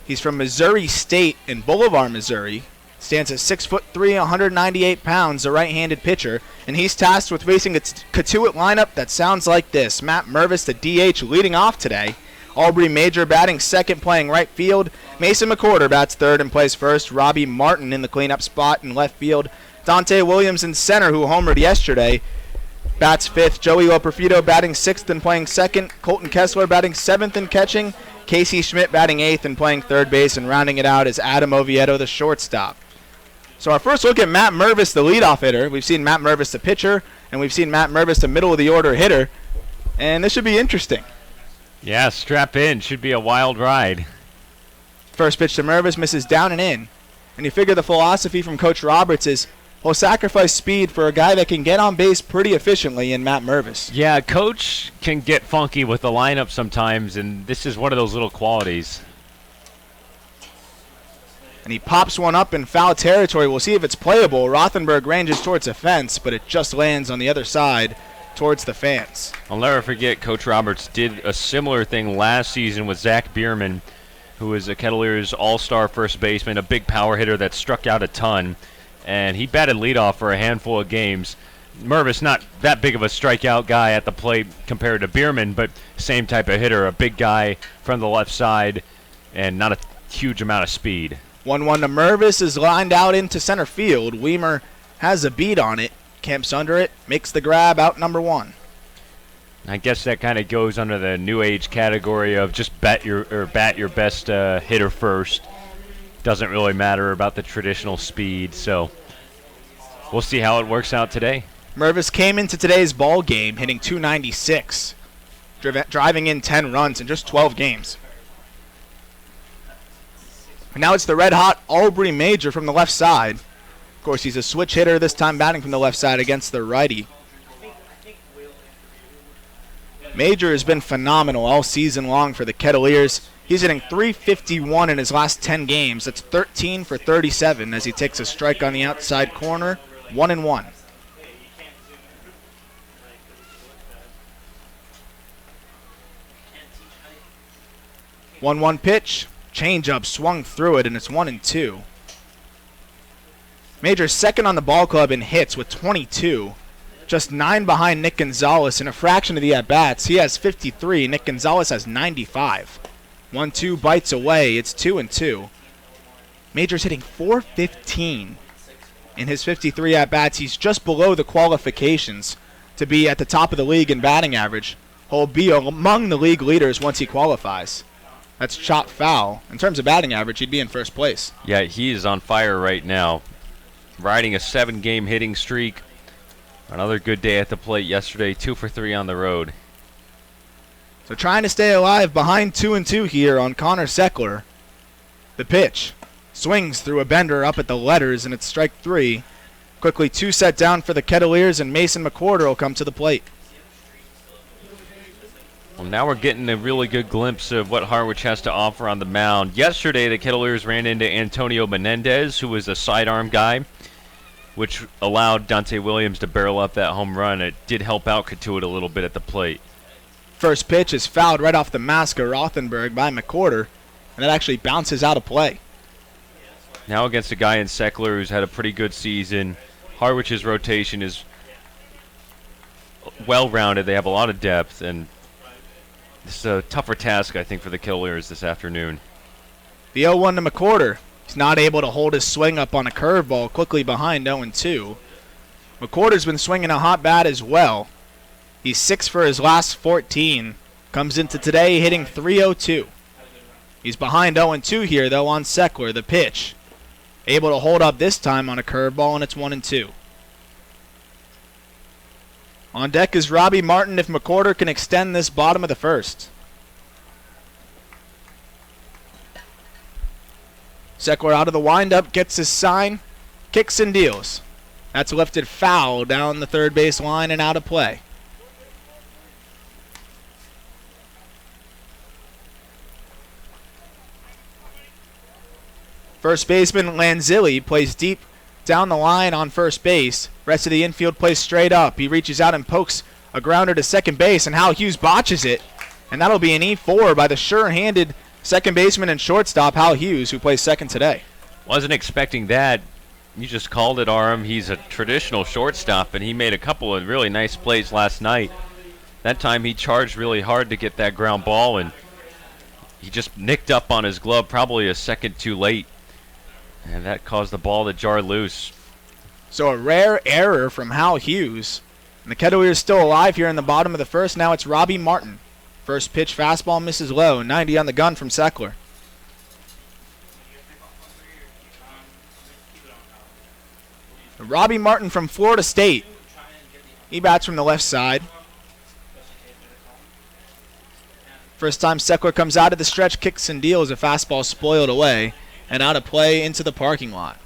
He's from Missouri State in Bolivar, Missouri. Stands at 6'3", 198 pounds, a right-handed pitcher, and he's tasked with facing a Cotuit lineup that sounds like this. Matt Mervis, the DH, leading off today. Aubrey Major batting second, playing right field. Mason McCorder bats third and plays first. Robbie Martin in the cleanup spot in left field. Dante Williams in center, who homered yesterday, bats fifth. Joey Loperfido batting sixth and playing second. Colton Kessler batting seventh and catching. Casey Schmidt batting eighth and playing third base, and rounding it out is Adam Oviedo, the shortstop. So our first look at Matt Mervis, the leadoff hitter. We've seen Matt Mervis, the pitcher, and we've seen Matt Mervis, the middle-of-the-order hitter. And this should be interesting. Yeah, strap in. Should be a wild ride. First pitch to Mervis, misses down and in. And you figure the philosophy from Coach Roberts is he'll sacrifice speed for a guy that can get on base pretty efficiently in Matt Mervis. Yeah, Coach can get funky with the lineup sometimes, and this is one of those little qualities. And he pops one up in foul territory. We'll see if it's playable. Rothenberg ranges towards the fence, but it just lands on the other side towards the fans. I'll never forget Coach Roberts did a similar thing last season with Zach Bierman, who is a Kettleers all-star first baseman, a big power hitter that struck out a ton, and he batted leadoff for a handful of games. Mervis, not that big of a strikeout guy at the plate compared to Bierman, but same type of hitter, a big guy from the left side, and not a huge amount of speed. 1-1 to Mervis is lined out into center field. Weimer has a beat on it, camps under it, makes the grab, out number one. I guess that kind of goes under the new age category of just bat your best hitter first. Doesn't really matter about the traditional speed, so we'll see how it works out today. Mervis came into today's ball game hitting .296, driving in 10 runs in just 12 games. And now it's the red-hot Aubrey Major from the left side. Of course, he's a switch hitter, this time batting from the left side against the righty. Major has been phenomenal all season long for the Kettleers. He's hitting .351 in his last 10 games. That's 13 for 37 as he takes a strike on the outside corner, 1-1. One pitch. Changeup swung through it, and it's 1-2. Major's second on the ball club in hits with 22. Just 9 behind Nick Gonzalez in a fraction of the at-bats. He has 53. Nick Gonzalez has 95. 1-2 bites away. It's 2-2. Major's hitting .415 in his 53 at-bats. He's just below the qualifications to be at the top of the league in batting average. He'll be among the league leaders once he qualifies. That's chopped foul. In terms of batting average, he'd be in first place. Yeah, he is on fire right now. Riding a 7-game hitting streak. Another good day at the plate yesterday, 2 for 3 on the road. So trying to stay alive behind 2-2 here on Connor Seckler. The pitch swings through a bender up at the letters, and it's strike 3. Quickly 2 set down for the Kettleers, and Mason McCorder will come to the plate. Well, now we're getting a really good glimpse of what Harwich has to offer on the mound. Yesterday, the Kettleers ran into Antonio Menendez, who was a sidearm guy, which allowed Dante Williams to barrel up that home run. It did help out Cotuit a little bit at the plate. First pitch is fouled right off the mask of Rothenberg by McCorder, and that actually bounces out of play. Now against a guy in Seckler who's had a pretty good season. Harwich's rotation is well-rounded. They have a lot of depth, and it's a tougher task, I think, for the Kettleers this afternoon. The 0-1 to McCorder. He's not able to hold his swing up on a curveball, quickly behind 0-2. McCorder's been swinging a hot bat as well. He's 6 for his last 14. Comes into today hitting .302. He's behind 0-2 here, though, on Seckler. The pitch. Able to hold up this time on a curveball, and it's 1-2. On deck is Robbie Martin if McCorder can extend this bottom of the first. Seckler out of the windup, gets his sign, kicks and deals. That's lifted foul down the third base line and out of play. First baseman Lanzilli plays deep down the line on first base. Rest of the infield plays straight up. He reaches out and pokes a grounder to second base, and Hal Hughes botches it. And that'll be an E4 by the sure-handed second baseman and shortstop Hal Hughes, who plays second today. Wasn't expecting that. You just called it, Aram. He's a traditional shortstop, and he made a couple of really nice plays last night. That time he charged really hard to get that ground ball, and he just nicked up on his glove, probably a second too late. And that caused the ball to jar loose. So a rare error from Hal Hughes. And the Kettle is still alive here in the bottom of the first. Now it's Robbie Martin. First pitch fastball misses low. 90 on the gun from Seckler. Robbie Martin from Florida State. He bats from the left side. First time Seckler comes out of the stretch, kicks and deals. A fastball spoiled away and out of play into the parking lot.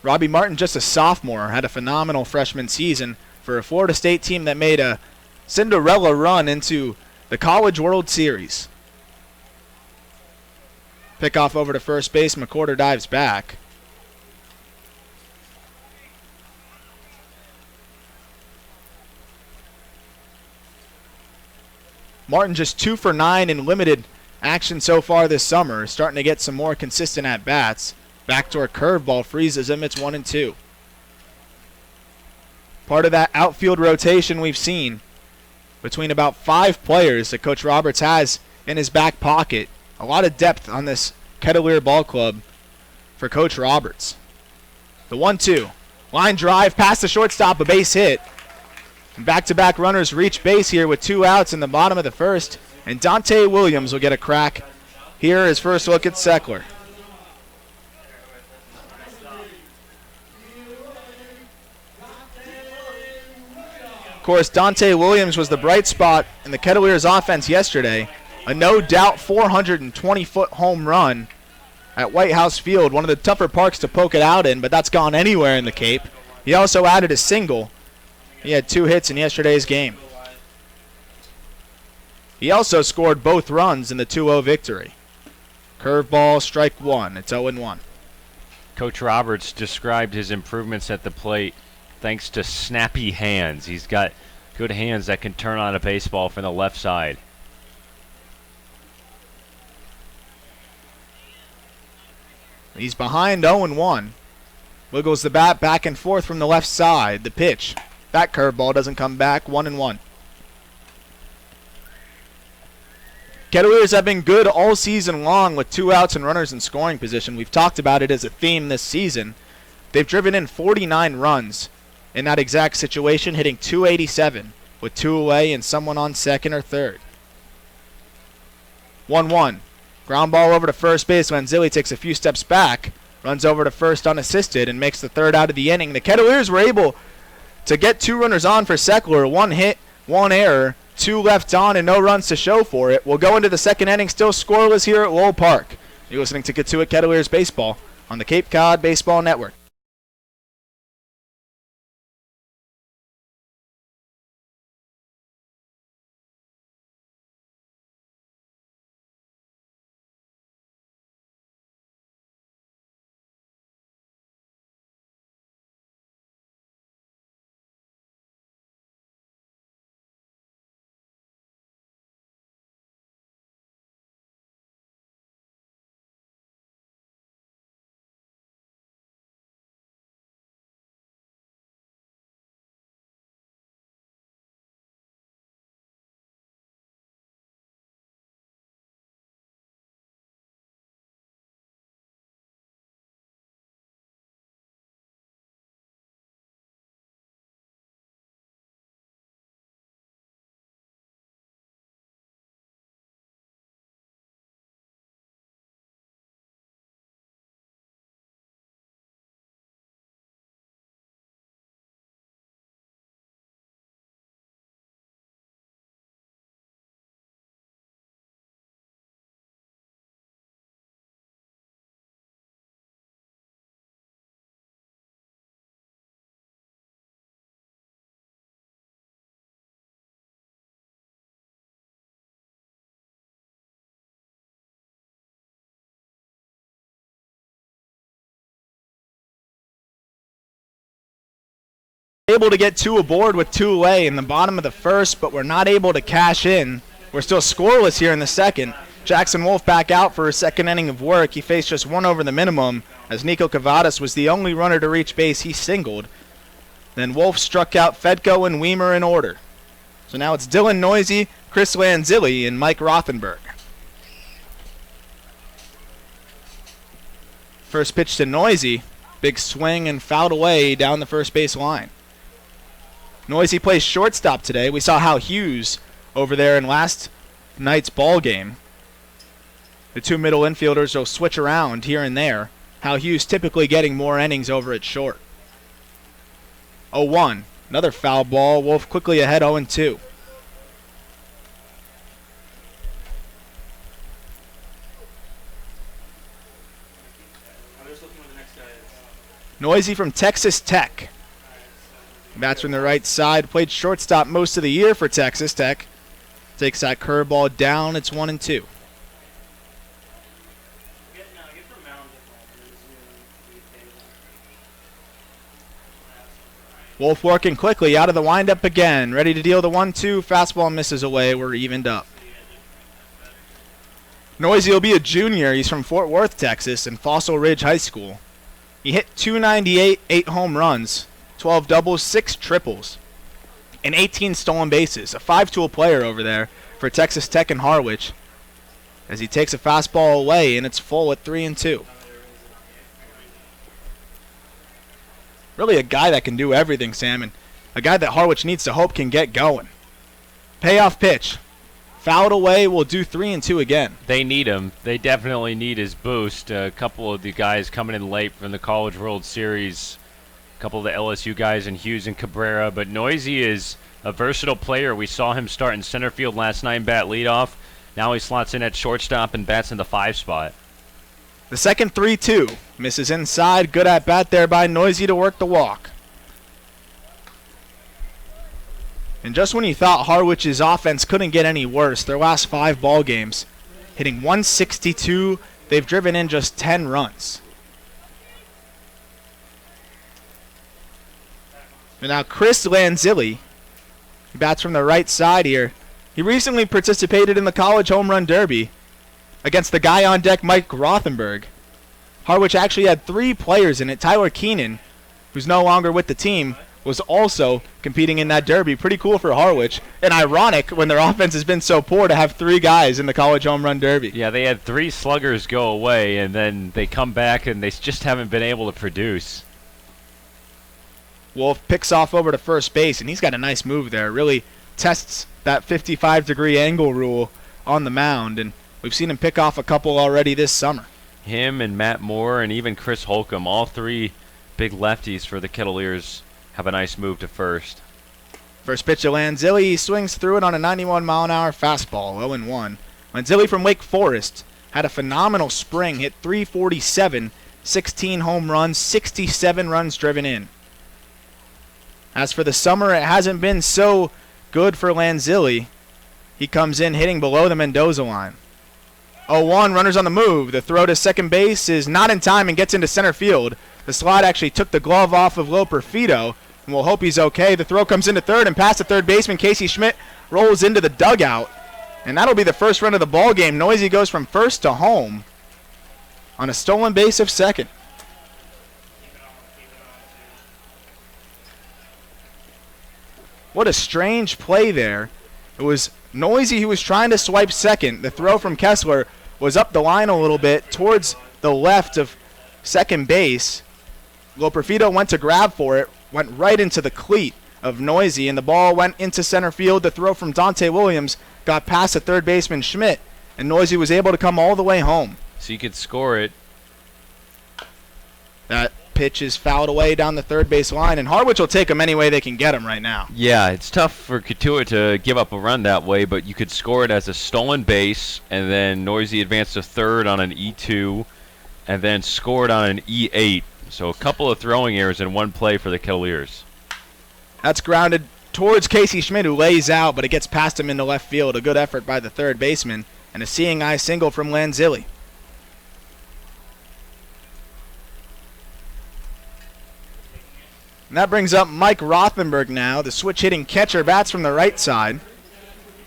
Robbie Martin, just a sophomore, had a phenomenal freshman season for a Florida State team that made a Cinderella run into the College World Series. Pickoff over to first base. McCorder dives back. Martin just 2 for 9 in limited action so far this summer. Starting to get some more consistent at-bats. Backdoor curveball freezes him. It's 1-2. Part of that outfield rotation we've seen between about 5 players that Coach Roberts has in his back pocket. A lot of depth on this Kettlewear ball club for Coach Roberts. The 1-2. Line drive past the shortstop, a base hit. And back-to-back runners reach base here with 2 outs in the bottom of the first. And Dante Williams will get a crack here, his first look at Seckler. Of course, Dante Williams was the bright spot in the Kettlewears offense yesterday. A no-doubt 420-foot home run at White House Field, one of the tougher parks to poke it out in, but that's gone anywhere in the Cape. He also added a single. He had 2 hits in yesterday's game. He also scored both runs in the 2-0 victory. Curveball, strike 1. It's 0-1. Coach Roberts described his improvements at the plate thanks to snappy hands. He's got good hands that can turn on a baseball from the left side. He's behind 0-1. Wiggles the bat back and forth from the left side. The pitch. That curveball doesn't come back. 1-1. Kettlewears have been good all season long with 2 outs and runners in scoring position. We've talked about it as a theme this season. They've driven in 49 runs in that exact situation, hitting .287 with 2 away and someone on second or third. 1-1. Ground ball over to first base. Lanzilli takes a few steps back, runs over to first unassisted, and makes the 3rd out of the inning. The Kettlewears were able to get 2 runners on for Seckler. 1 hit, 1 error, 2 left on, and no runs to show for it. We'll go into the 2nd inning, still scoreless here at Lowell Park. You're listening to Cotuit Kettlewears Baseball on the Cape Cod Baseball Network. able to get 2 aboard with 2 away in the bottom of the first, but we're not able to cash in. We're still scoreless here in the second. Jackson Wolf back out for his second inning of work. He faced just 1 over the minimum, as Nico Cavadas was the only runner to reach base. He singled. Then Wolf struck out Fedko and Weimer in order. So now it's Dylan Noisy, Chris Lanzilli, and Mike Rothenberg. First pitch to Noisy. Big swing and fouled away down the first base line. Noisy plays shortstop today. We saw Hal Hughes over there in last night's ball game. The 2 middle infielders will switch around here and there. Hal Hughes typically getting more innings over at short. 0-1. Another foul ball. Wolf quickly ahead 0-2. Noisy from Texas Tech. Bats from the right side. Played shortstop most of the year for Texas Tech. Takes that curveball down. It's 1-2. Wolf working quickly out of the windup again. Ready to deal the 1-2. Fastball misses away. We're evened up. Noisy will be a junior. He's from Fort Worth, Texas, and Fossil Ridge High School. He hit .298, 8 home runs, 12 doubles, 6 triples, and 18 stolen bases. A 5-tool player over there for Texas Tech and Harwich, as he takes a fastball away, and it's full at 3-2. Really a guy that can do everything, Sam, and a guy that Harwich needs to hope can get going. Payoff pitch. Fouled away, will do 3-2 again. They need him. They definitely need his boost. A couple of the guys coming in late from the College World Series. A couple of the LSU guys in Hughes and Cabrera. But Noisy is a versatile player. We saw him start in center field last night and bat leadoff. Now he slots in at shortstop and bats in the 5 spot. The second 3-2. Misses inside. Good at bat there by Noisy to work the walk. And just when you thought Harwich's offense couldn't get any worse, their last 5 ball games, hitting .162, they've driven in just 10 runs. And now Chris Lanzilli, he bats from the right side here. He recently participated in the College Home Run Derby against the guy on deck, Mike Rothenberg. Harwich actually had 3 players in it. Tyler Keenan, who's no longer with the team, was also competing in that derby. Pretty cool for Harwich, and ironic when their offense has been so poor to have 3 guys in the College Home Run Derby. Yeah, they had 3 sluggers go away, and then they come back, and they just haven't been able to produce. Wolf picks off over to first base, and he's got a nice move there. Really tests that 55-degree angle rule on the mound, and we've seen him pick off a couple already this summer. Him and Matt Moore and even Chris Holcomb, all 3 big lefties for the Kettleers, have a nice move to first. First pitch to Lanzilli. He swings through it on a 91-mile-an-hour fastball, 0-1. Lanzilli from Wake Forest had a phenomenal spring, hit .347, 16 home runs, 67 runs driven in. As for the summer, it hasn't been so good for Lanzilli. He comes in hitting below the Mendoza line. 0-1, runners on the move. The throw to second base is not in time and gets into center field. The slide actually took the glove off of Loperfido, and we'll hope he's okay. The throw comes into third, and past the third baseman, Casey Schmidt rolls into the dugout, and that'll be the first run of the ball game. Noisy goes from first to home on a stolen base of second. What a strange play there. It was Noisy who was trying to swipe second. The throw from Kessler was up the line a little bit towards the left of second base. Loperfido went to grab for it, went right into the cleat of Noisy, and the ball went into center field. The throw from Dante Williams got past the third baseman Schmidt, and Noisy was able to come all the way home. So you could score it. That pitch is fouled away down the third base line, and Harwich will take him any way they can get him right now. Yeah, it's tough for Cotuit to give up a run that way, but you could score it as a stolen base, and then Noisy advanced to third on an E2, and then scored on an E8. So a couple of throwing errors in one play for the Cavaliers. That's grounded towards Casey Schmidt, who lays out, but it gets past him into left field. A good effort by the third baseman, and a seeing eye single from Lanzilli. And that brings up Mike Rothenberg now. The switch-hitting catcher bats from the right side.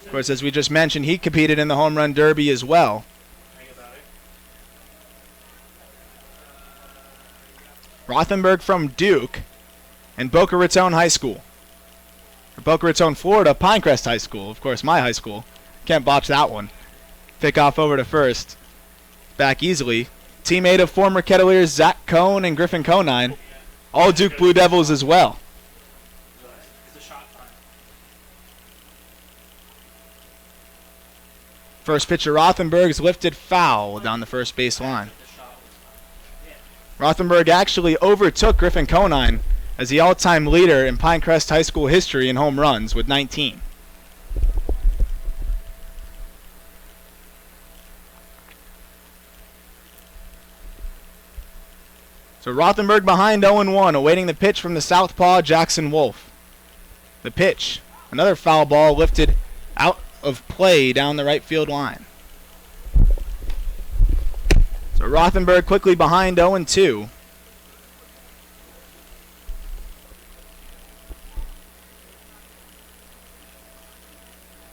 Of course, as we just mentioned, he competed in the home run derby as well. Rothenberg from Duke and Boca Raton High School. Boca Raton, Florida, Pinecrest High School. Of course, my high school. Can't botch that one. Pick off over to first. Back easily. Teammate of former Kettleers Zach Cohn and Griffin Conine. All Duke Blue Devils as well. First pitch of Rothenberg's lifted foul down the first base line. Rothenberg actually overtook Griffin Conine as the all-time leader in Pinecrest High School history in home runs with 19. So Rothenberg behind 0-1, awaiting the pitch from the southpaw Jackson Wolf. The pitch, another foul ball lifted out of play down the right field line. So Rothenberg quickly behind 0-2.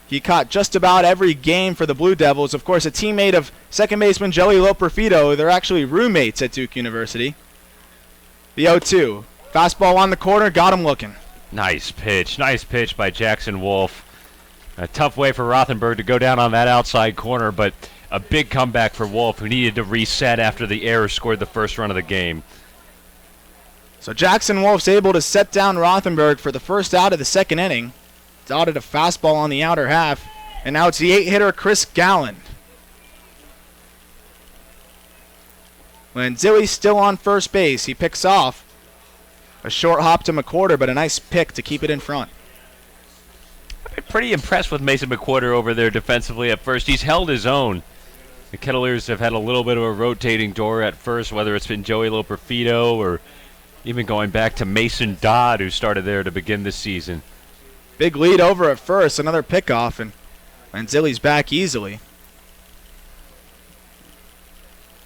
He caught just about every game for the Blue Devils. Of course, a teammate of second baseman Joey Loperfido. They're actually roommates at Duke University. The 0-2. Fastball on the corner, got him looking. Nice pitch by Jackson Wolf. A tough way for Rothenberg to go down on that outside corner, but a big comeback for Wolf, who needed to reset after the error scored the first run of the game. So Jackson Wolf's able to set down Rothenberg for the first out of the second inning. Dotted a fastball on the outer half, and now it's the 8-hitter Chris Gallen. Lanzilli's still on first base. He picks off. A short hop to McWhorter, but a nice pick to keep it in front. I've been pretty impressed with Mason McWhorter over there defensively at first. He's held his own. The Kettleers have had a little bit of a rotating door at first, whether it's been Joey Loperfido or even going back to Mason Dodd, who started there to begin this season. Big lead over at first, another pickoff, and Lanzilli's back easily.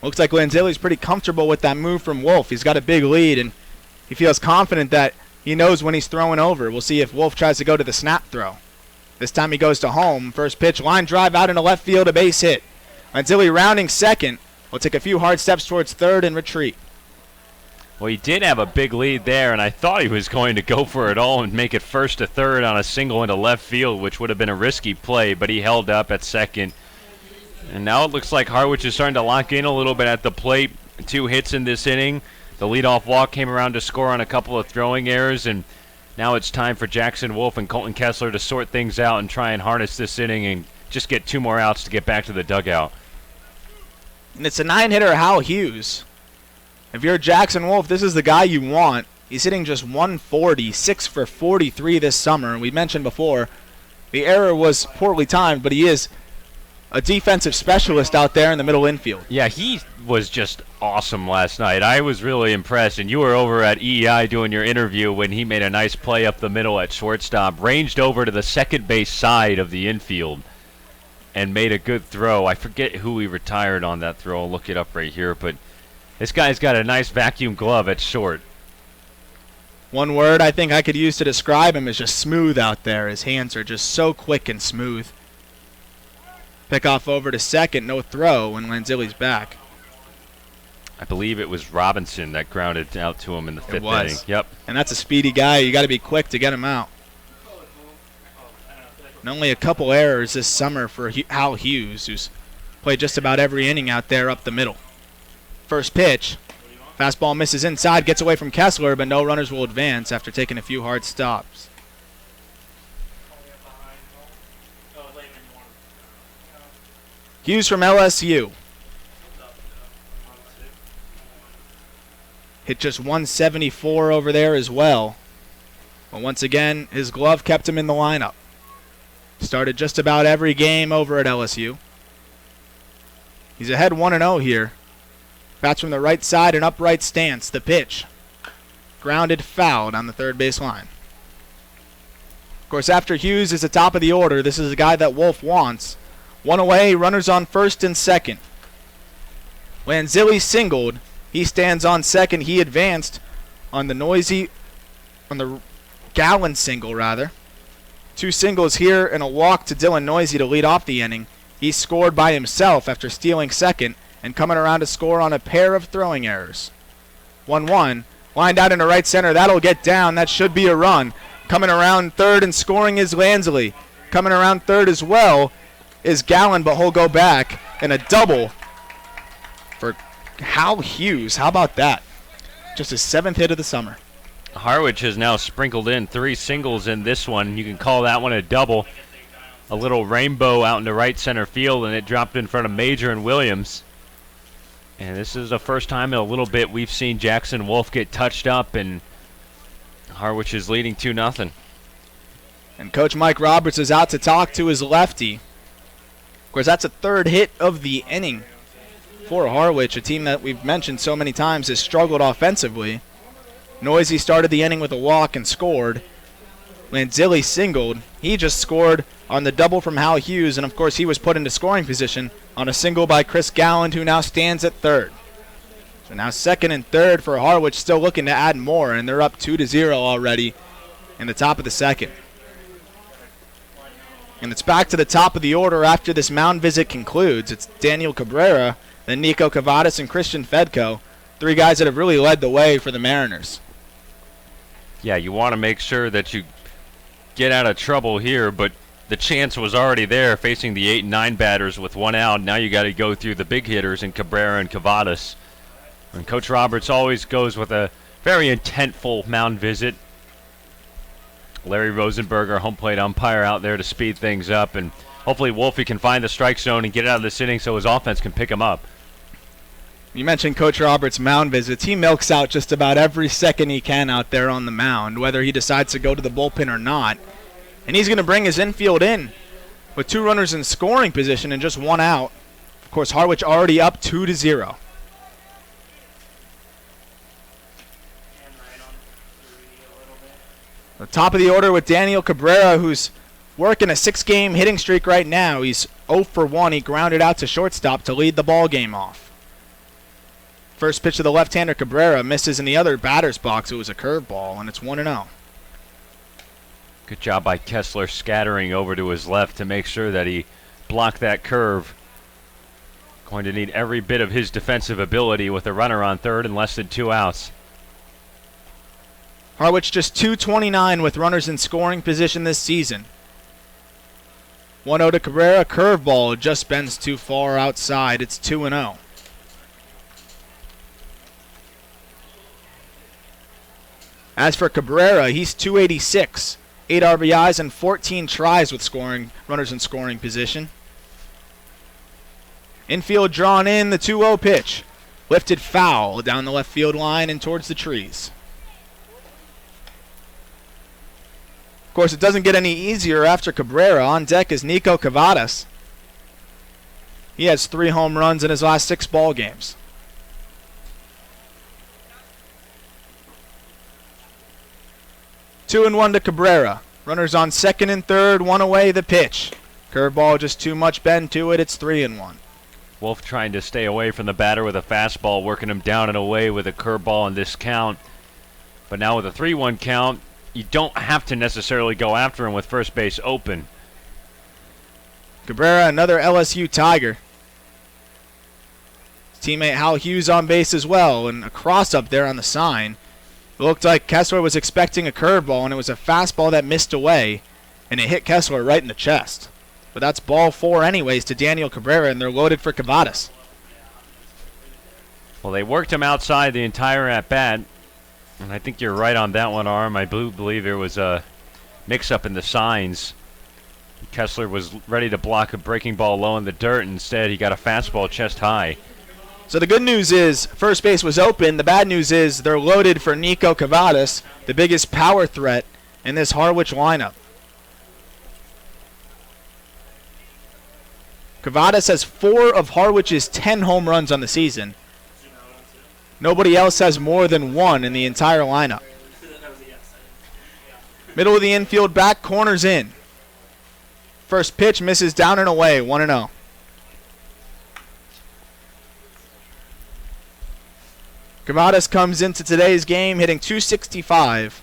Looks like Lanzilli's pretty comfortable with that move from Wolf. He's got a big lead, and he feels confident that he knows when he's throwing over. We'll see if Wolf tries to go to the snap throw. This time he goes to home. First pitch, line drive out into left field, a base hit. Lanzilli rounding second. Will take a few hard steps towards third and retreat. Well, he did have a big lead there, and I thought he was going to go for it all and make it first to third on a single into left field, which would have been a risky play, but he held up at second. And now it looks like Harwich is starting to lock in a little bit at the plate. 2 hits in this inning. The leadoff walk came around to score on a couple of throwing errors, and now it's time for Jackson Wolf and Colton Kessler to sort things out and try and harness this inning and just get 2 more outs to get back to the dugout. And it's a 9-hitter Hal Hughes. If you're Jackson Wolf, this is the guy you want. He's hitting just 140, 6 for 43 this summer. And we mentioned before, the error was poorly timed, but he is a defensive specialist out there in the middle infield. Yeah, he was just awesome last night. I was really impressed, and you were over at EEI doing your interview when he made a nice play up the middle at shortstop, ranged over to the second base side of the infield, and made a good throw. I forget who he retired on that throw. I'll look it up right here, but this guy's got a nice vacuum glove at short. One word I think I could use to describe him is just smooth out there. His hands are just so quick and smooth. Pick off over to second, no throw when Lanzilli's back. I believe it was Robinson that grounded out to him in the 5th inning. Yep. And that's a speedy guy. You got to be quick to get him out. And only a couple errors this summer for Hal Hughes, who's played just about every inning out there up the middle. First pitch. Fastball misses inside, gets away from Kessler, but no runners will advance after taking a few hard stops. Hughes from LSU. Hit just 174 over there as well. But once again, his glove kept him in the lineup. Started just about every game over at LSU. He's ahead 1-0 here. Bats from the right side, an upright stance. The pitch. Grounded foul down the third base line. Of course, after Hughes is the top of the order, this is a guy that Wolf wants. 1 away, runners on first and second. Lanzilli singled. He stands on second. He advanced on the noisy on the Gallen single, rather. 2 singles here and a walk to Dylan Noisy to lead off the inning. He scored by himself after stealing second and coming around to score on a pair of throwing errors. 1-1. Lined out into right center. That'll get down. That should be a run. Coming around third and scoring is Lansley. Coming around third as well is Gallen, but he'll go back. And a double for Hal Hughes. How about that? Just his 7th hit of the summer. Harwich has now sprinkled in 3 singles in this one. You can call that one a double. A little rainbow out into right center field, and it dropped in front of Major and Williams. And this is the first time in a little bit we've seen Jackson Wolf get touched up, and Harwich is leading 2-0. And Coach Mike Roberts is out to talk to his lefty. Of course, that's a 3rd hit of the inning for Harwich, a team that we've mentioned so many times has struggled offensively. Noisy started the inning with a walk and scored. Lanzilli singled. He just scored on the double from Hal Hughes, and of course he was put into scoring position on a single by Chris Galland, who now stands at third. So now second and third for Harwich, still looking to add more, and they're up 2-0 already in the top of the second. And it's back to the top of the order after this mound visit concludes. It's Daniel Cabrera, then Nico Cavadas, and Christian Fedko. 3 guys that have really led the way for the Mariners. Yeah, you want to make sure that you get out of trouble here, but the chance was already there facing the 8 and 9 batters with 1 out. Now you got to go through the big hitters in Cabrera and Cavadas. And Coach Roberts always goes with a very intentful mound visit. Larry Rosenberger, home plate umpire, out there to speed things up, and hopefully Wolfie can find the strike zone and get out of this inning so his offense can pick him up. You mentioned Coach Roberts' mound visits. He milks out just about every second he can out there on the mound, whether he decides to go to the bullpen or not. And he's going to bring his infield in with 2 runners in scoring position and just 1 out. Of course, Harwich already up 2-0. The top of the order with Daniel Cabrera, who's working a 6-game hitting streak right now. He's 0 for 1. He grounded out to shortstop to lead the ball game off. First pitch of the left-hander Cabrera misses in the other batter's box. It was a curveball, and it's 1-0. Good job by Kessler scattering over to his left to make sure that he blocked that curve. Going to need every bit of his defensive ability with a runner on third and less than 2 outs. Harwich just .229 with runners in scoring position this season. 1-0 to Cabrera. Curveball just bends too far outside. It's 2-0. As for Cabrera, he's .286. 8 RBIs and 14 tries with runners in scoring position. Infield drawn in, the 2-0 pitch. Lifted foul down the left field line and towards the trees. Of course, it doesn't get any easier after Cabrera. On deck is Nico Cavadas. He has 3 home runs in his last 6 ball games. Two and 1 to Cabrera. Runners on second and third, 1 away the pitch. Curveball, just too much bend to it. It's 3-1. Wolf trying to stay away from the batter with a fastball, working him down and away with a curveball in this count. But now with a 3-1 count, you don't have to necessarily go after him with first base open. Cabrera, another LSU Tiger. His teammate Hal Hughes on base as well, and a cross up there on the sign. It looked like Kessler was expecting a curveball, and it was a fastball that missed away, and it hit Kessler right in the chest. But that's ball 4 anyways to Daniel Cabrera, and they're loaded for Cavadas. Well, they worked him outside the entire at-bat, and I think you're right on that one, Arm. I believe there was a mix-up in the signs. Kessler was ready to block a breaking ball low in the dirt. Instead, he got a fastball chest high. So the good news is first base was open. The bad news is they're loaded for Nico Cavadas, the biggest power threat in this Harwich lineup. Cavadas has 4 of Harwich's 10 home runs on the season. Nobody else has more than 1 in the entire lineup. Middle of the infield, back corners in. First pitch misses down and away, 1-0. Cavadas comes into today's game hitting .265.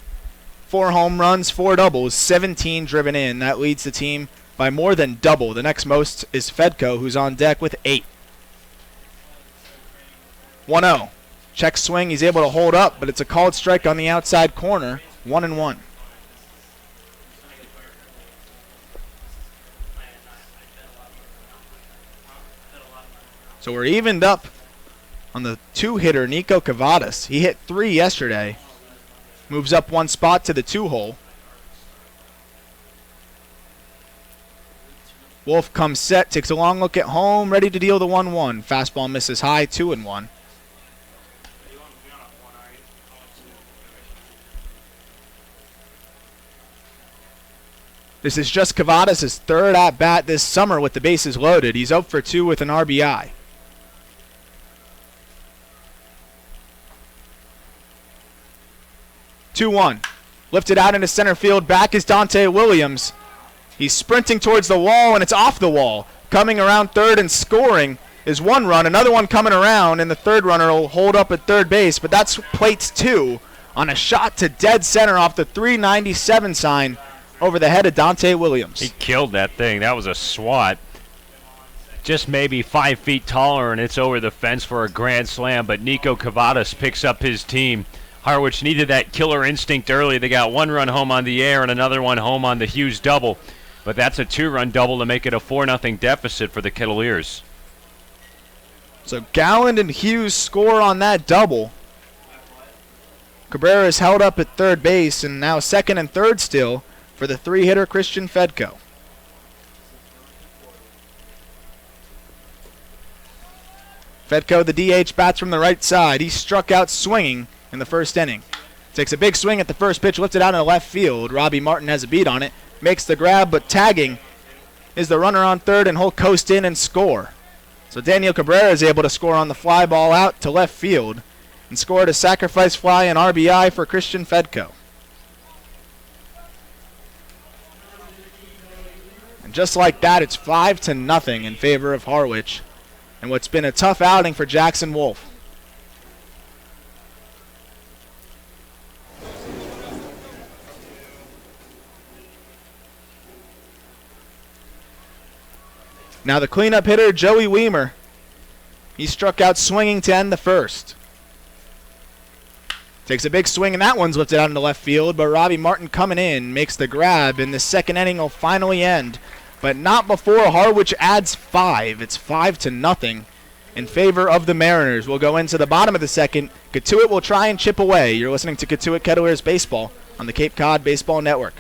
4 home runs, 4 doubles, 17 driven in. That leads the team by more than double. The next most is Fedko, who's on deck with 8. 1-0. Check swing. He's able to hold up, but it's a called strike on the outside corner. 1-1. So we're evened up on the 2-hitter, Nico Cavadas. He hit 3 yesterday. Moves up 1 spot to the 2-hole. Wolf comes set, takes a long look at home, ready to deal the 1-1. Fastball misses high, 2-1. This is just Cavadas' 3rd at-bat this summer with the bases loaded. He's 0 for 2 with an RBI. Two-1. Lifted out into center field. Back is Dante Williams. He's sprinting towards the wall, and it's off the wall. Coming around third and scoring is 1 run. Another one coming around, and the 3rd runner will hold up at third base. But that's plates 2 on a shot to dead center off the 397 sign over the head of Dante Williams. He killed that thing. That was a swat. Just maybe 5 feet taller, and it's over the fence for a grand slam. But Nico Cavadas picks up his team. Harwich needed that killer instinct early. They got 1 run home on the air and another one home on the Hughes double. But that's a 2-run double to make it a 4-0 deficit for the Kettleers. So Galland and Hughes score on that double. Cabrera is held up at third base, and now 2nd and 3rd still for the 3-hitter Christian Fedko. Fedko, the DH, bats from the right side. He struck out swinging in the 1st inning. Takes a big swing at the first pitch, lifted out in left field. Robbie Martin has a beat on it, makes the grab, but tagging is the runner on 3rd, and he'll coast in and score. So Daniel Cabrera is able to score on the fly ball out to left field and scored a sacrifice fly and RBI for Christian Fedko. And just like that, it's 5-0 in favor of Harwich, and what's been a tough outing for Jackson Wolf. Now the cleanup hitter, Joey Weimer. He struck out swinging to end the 1st. Takes a big swing, and that one's lifted out into left field, but Robbie Martin coming in makes the grab, and the 2nd inning will finally end. But not before Harwich adds 5. It's 5-0 in favor of the Mariners. We'll go into the bottom of the 2nd. Cotuit will try and chip away. You're listening to Cotuit Kettleers Baseball on the Cape Cod Baseball Network.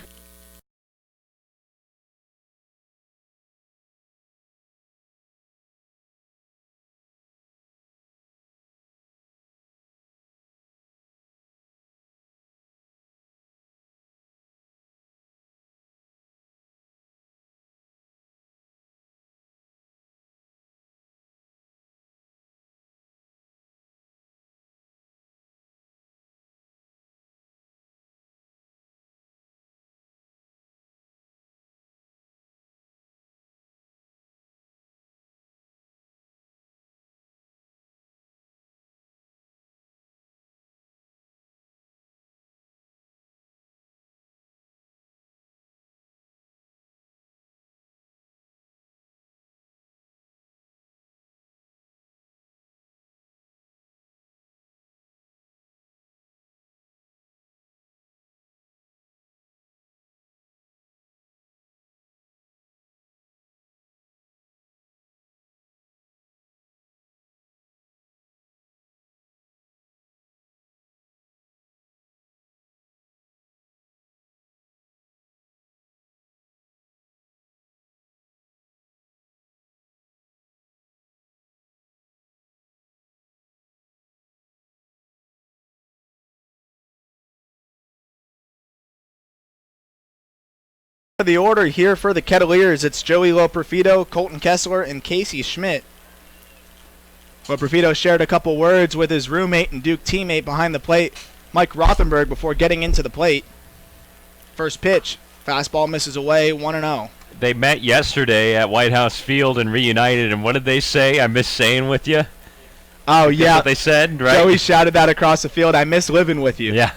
The order here for the Kettleers, it's Joey Loperfido, Colton Kessler, and Casey Schmidt. Loperfido shared a couple words with his roommate and Duke teammate behind the plate, Mike Rothenberg, before getting into the plate. First pitch, fastball misses away, 1-0. They met yesterday at White House Field and reunited, and what did they say? I miss saying with you. Oh, yeah. That's what they said, right? Joey shouted that across the field, I miss living with you. Yeah.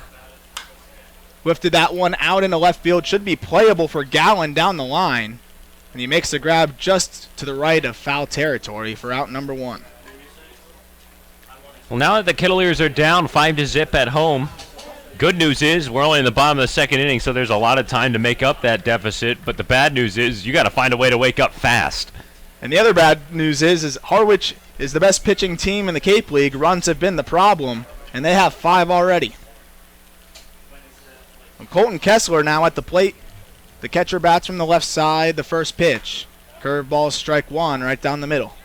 Lifted that one out into left field. Should be playable for Gallen down the line. And he makes the grab just to the right of foul territory for out number 1. Well, now that the Kettleers are down 5-0 at home, good news is we're only in the bottom of the second inning, so there's a lot of time to make up that deficit. But the bad news is you got to find a way to wake up fast. And the other bad news is Harwich is the best pitching team in the Cape League. Runs have been the problem, and they have 5 already. And Colton Kessler now at the plate. The catcher bats from the left side. The first pitch. Curveball, strike 1 right down the middle.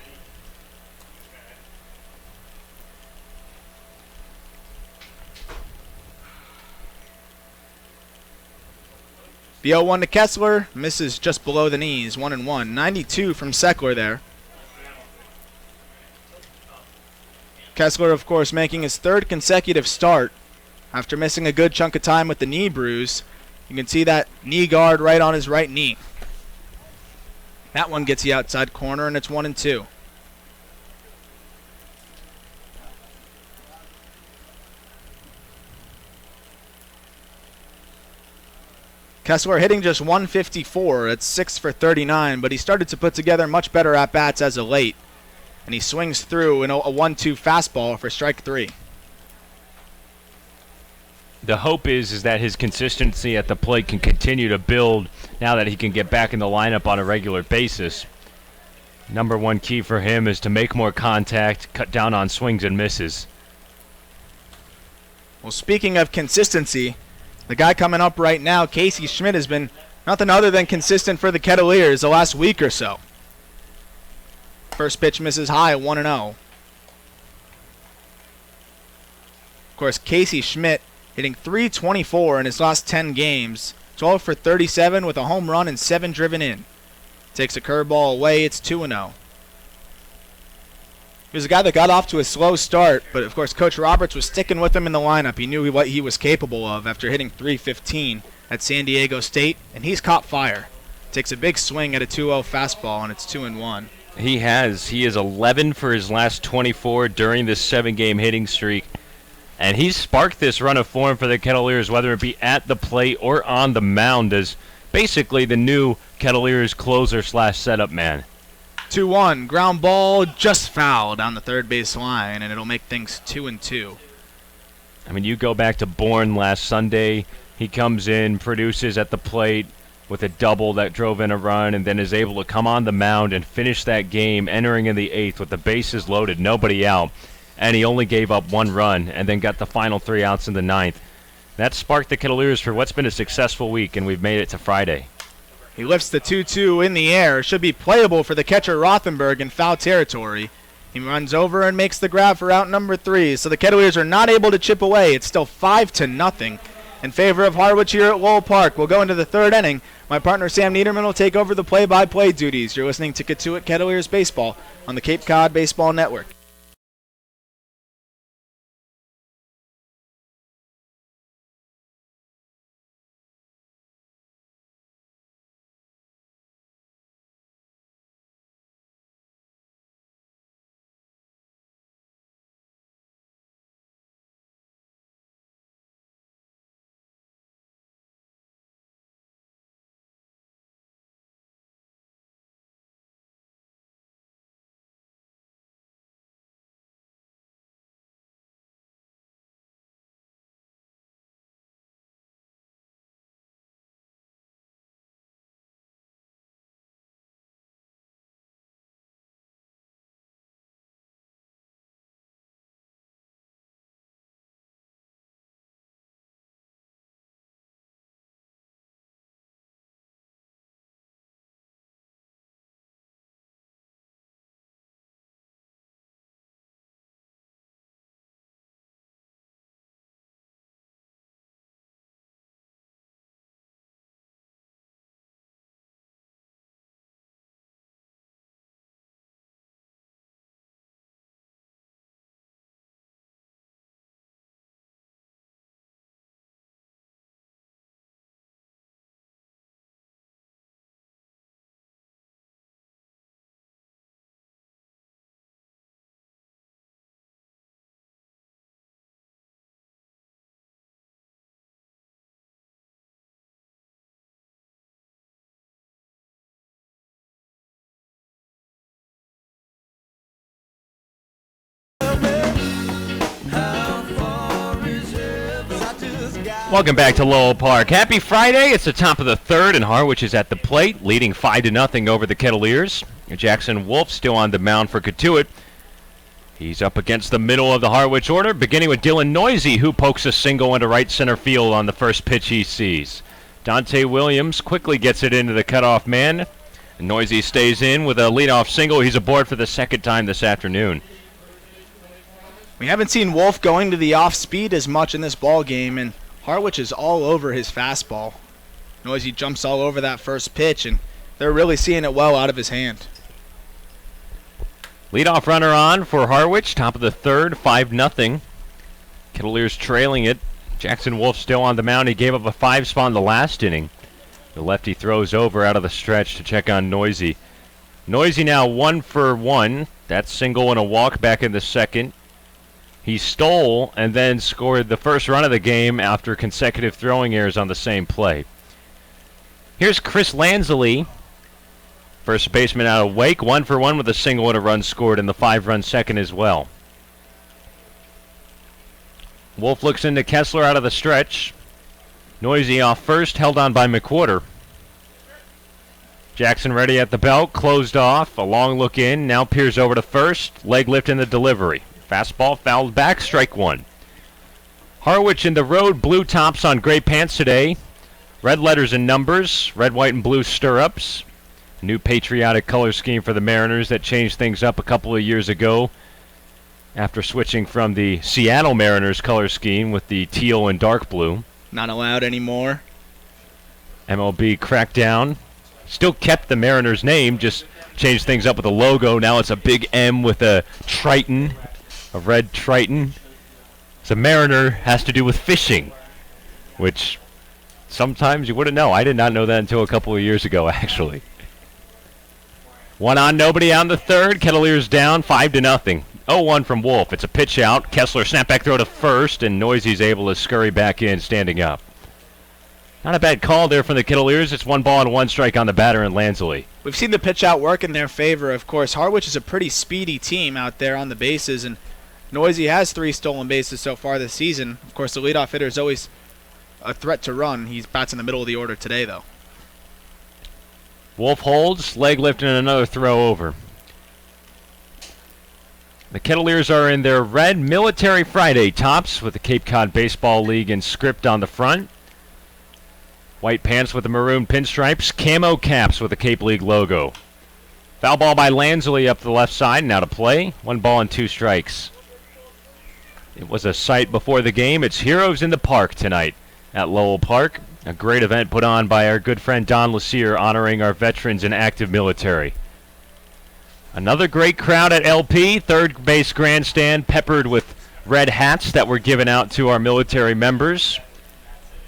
The 0-1 to Kessler. Misses just below the knees. 1-1. 92 from Seckler there. Kessler, of course, making his 3rd consecutive start after missing a good chunk of time with the knee bruise. You can see that knee guard right on his right knee. That one gets the outside corner, and it's 1-2. Kessler hitting just 154. It's 6 for 39, but he started to put together much better at-bats as of late. And he swings through in a 1-2 fastball for strike 3. The hope is that his consistency at the plate can continue to build now that he can get back in the lineup on a regular basis. Number 1 key for him is to make more contact, cut down on swings and misses. Well, speaking of consistency, the guy coming up right now, Casey Schmidt, has been nothing other than consistent for the Kettleers the last week or so. First pitch misses high, 1-0. Of course, Casey Schmidt hitting .324 in his last 10 games. 12 for 37 with a home run and 7 driven in. Takes a curveball away, it's 2-0. He was a guy that got off to a slow start, but of course Coach Roberts was sticking with him in the lineup. He knew what he was capable of after hitting .315 at San Diego State, and he's caught fire. Takes a big swing at a 2-0 fastball, and it's 2-1. He has. He is 11 for his last 24 during this 7-game hitting streak. And he's sparked this run of form for the Kettleers, whether it be at the plate or on the mound, as basically the new Kettleers closer / setup man. 2-1, ground ball just foul down the third base line, and it'll make things 2-2. I mean, you go back to Bourne last Sunday. He comes in, produces at the plate with a double that drove in a run, and then is able to come on the mound and finish that game, entering in the 8th with the bases loaded, nobody out. And he only gave up 1 run and then got the final 3 outs in the 9th. That sparked the Kettleers for what's been a successful week, and we've made it to Friday. He lifts the 2-2 in the air. Should be playable for the catcher Rothenberg in foul territory. He runs over and makes the grab for out number 3. So the Kettleers are not able to chip away. It's still 5-0 in favor of Harwich here at Lowell Park. We'll go into the 3rd inning. My partner Sam Niederman will take over the play-by-play duties. You're listening to Cotuit Kettleers Baseball on the Cape Cod Baseball Network. Welcome back to Lowell Park. Happy Friday. It's the top of the third, and Harwich is at the plate, leading 5-0 over the Kettleers. Jackson Wolf still on the mound for Cotuit. He's up against the middle of the Harwich order, beginning with Dylan Noisy, who pokes a single into right center field on the first pitch he sees. Dante Williams quickly gets it into the cutoff man. Noisy stays in with a leadoff single. He's aboard for the second time this afternoon. We haven't seen Wolf going to the off speed as much in this ball game, and Harwich is all over his fastball. Noisy jumps all over that first pitch, and they're really seeing it well out of his hand. Leadoff runner on for Harwich, top of the third, 5-0. Kettleers trailing it. Jackson Wolf still on the mound. He gave up a 5 spot in the last inning. The lefty throws over out of the stretch to check on Noisy. Noisy now 1 for 1. That's single and a walk back in the second. He stole and then scored the first run of the game after consecutive throwing errors on the same play. Here's Chris Lansley, first baseman out of Wake, 1 for 1 with a single and a run scored in the 5-run second as well. Wolf looks into Kessler out of the stretch. Noisy off first, held on by McWhorter. Jackson ready at the belt, closed off, a long look in, now peers over to first, leg lift in the delivery. Fastball fouled back, strike one. Harwich in the road, blue tops on gray pants today. Red letters and numbers, red, white, and blue stirrups. New patriotic color scheme for the Mariners that changed things up a couple of years ago after switching from the Seattle Mariners color scheme with the teal and dark blue. Not allowed anymore. MLB crackdown. Still kept the Mariners name, just changed things up with the logo. Now it's a big M with a Triton, a red Triton. So Mariner has to do with fishing, which sometimes you wouldn't know. I did not know that until a couple of years ago, actually. 1 on, nobody on the third. Kettleers down 5-0. 0-1 from Wolf. It's a pitch out. Kessler snapback throw to first, and Noisy's able to scurry back in, standing up. Not a bad call there from the Kettleers. It's 1 ball and 1 strike on the batter and Lansley. We've seen the pitch out work in their favor. Of course, Harwich is a pretty speedy team out there on the bases, and Noisy has 3 stolen bases so far this season. Of course, the leadoff hitter is always a threat to run. He bats in the middle of the order today, though. Wolf holds, leg lift and another throw over. The Kettleers are in their red Military Friday tops with the Cape Cod Baseball League in script on the front. White pants with the maroon pinstripes, camo caps with the Cape League logo. Foul ball by Lansley up the left side, now to play. 1 ball and 2 strikes. It was a sight before the game. It's Heroes in the Park tonight at Lowell Park. A great event put on by our good friend Don Lassier honoring our veterans in active military. Another great crowd at LP, third base grandstand peppered with red hats that were given out to our military members.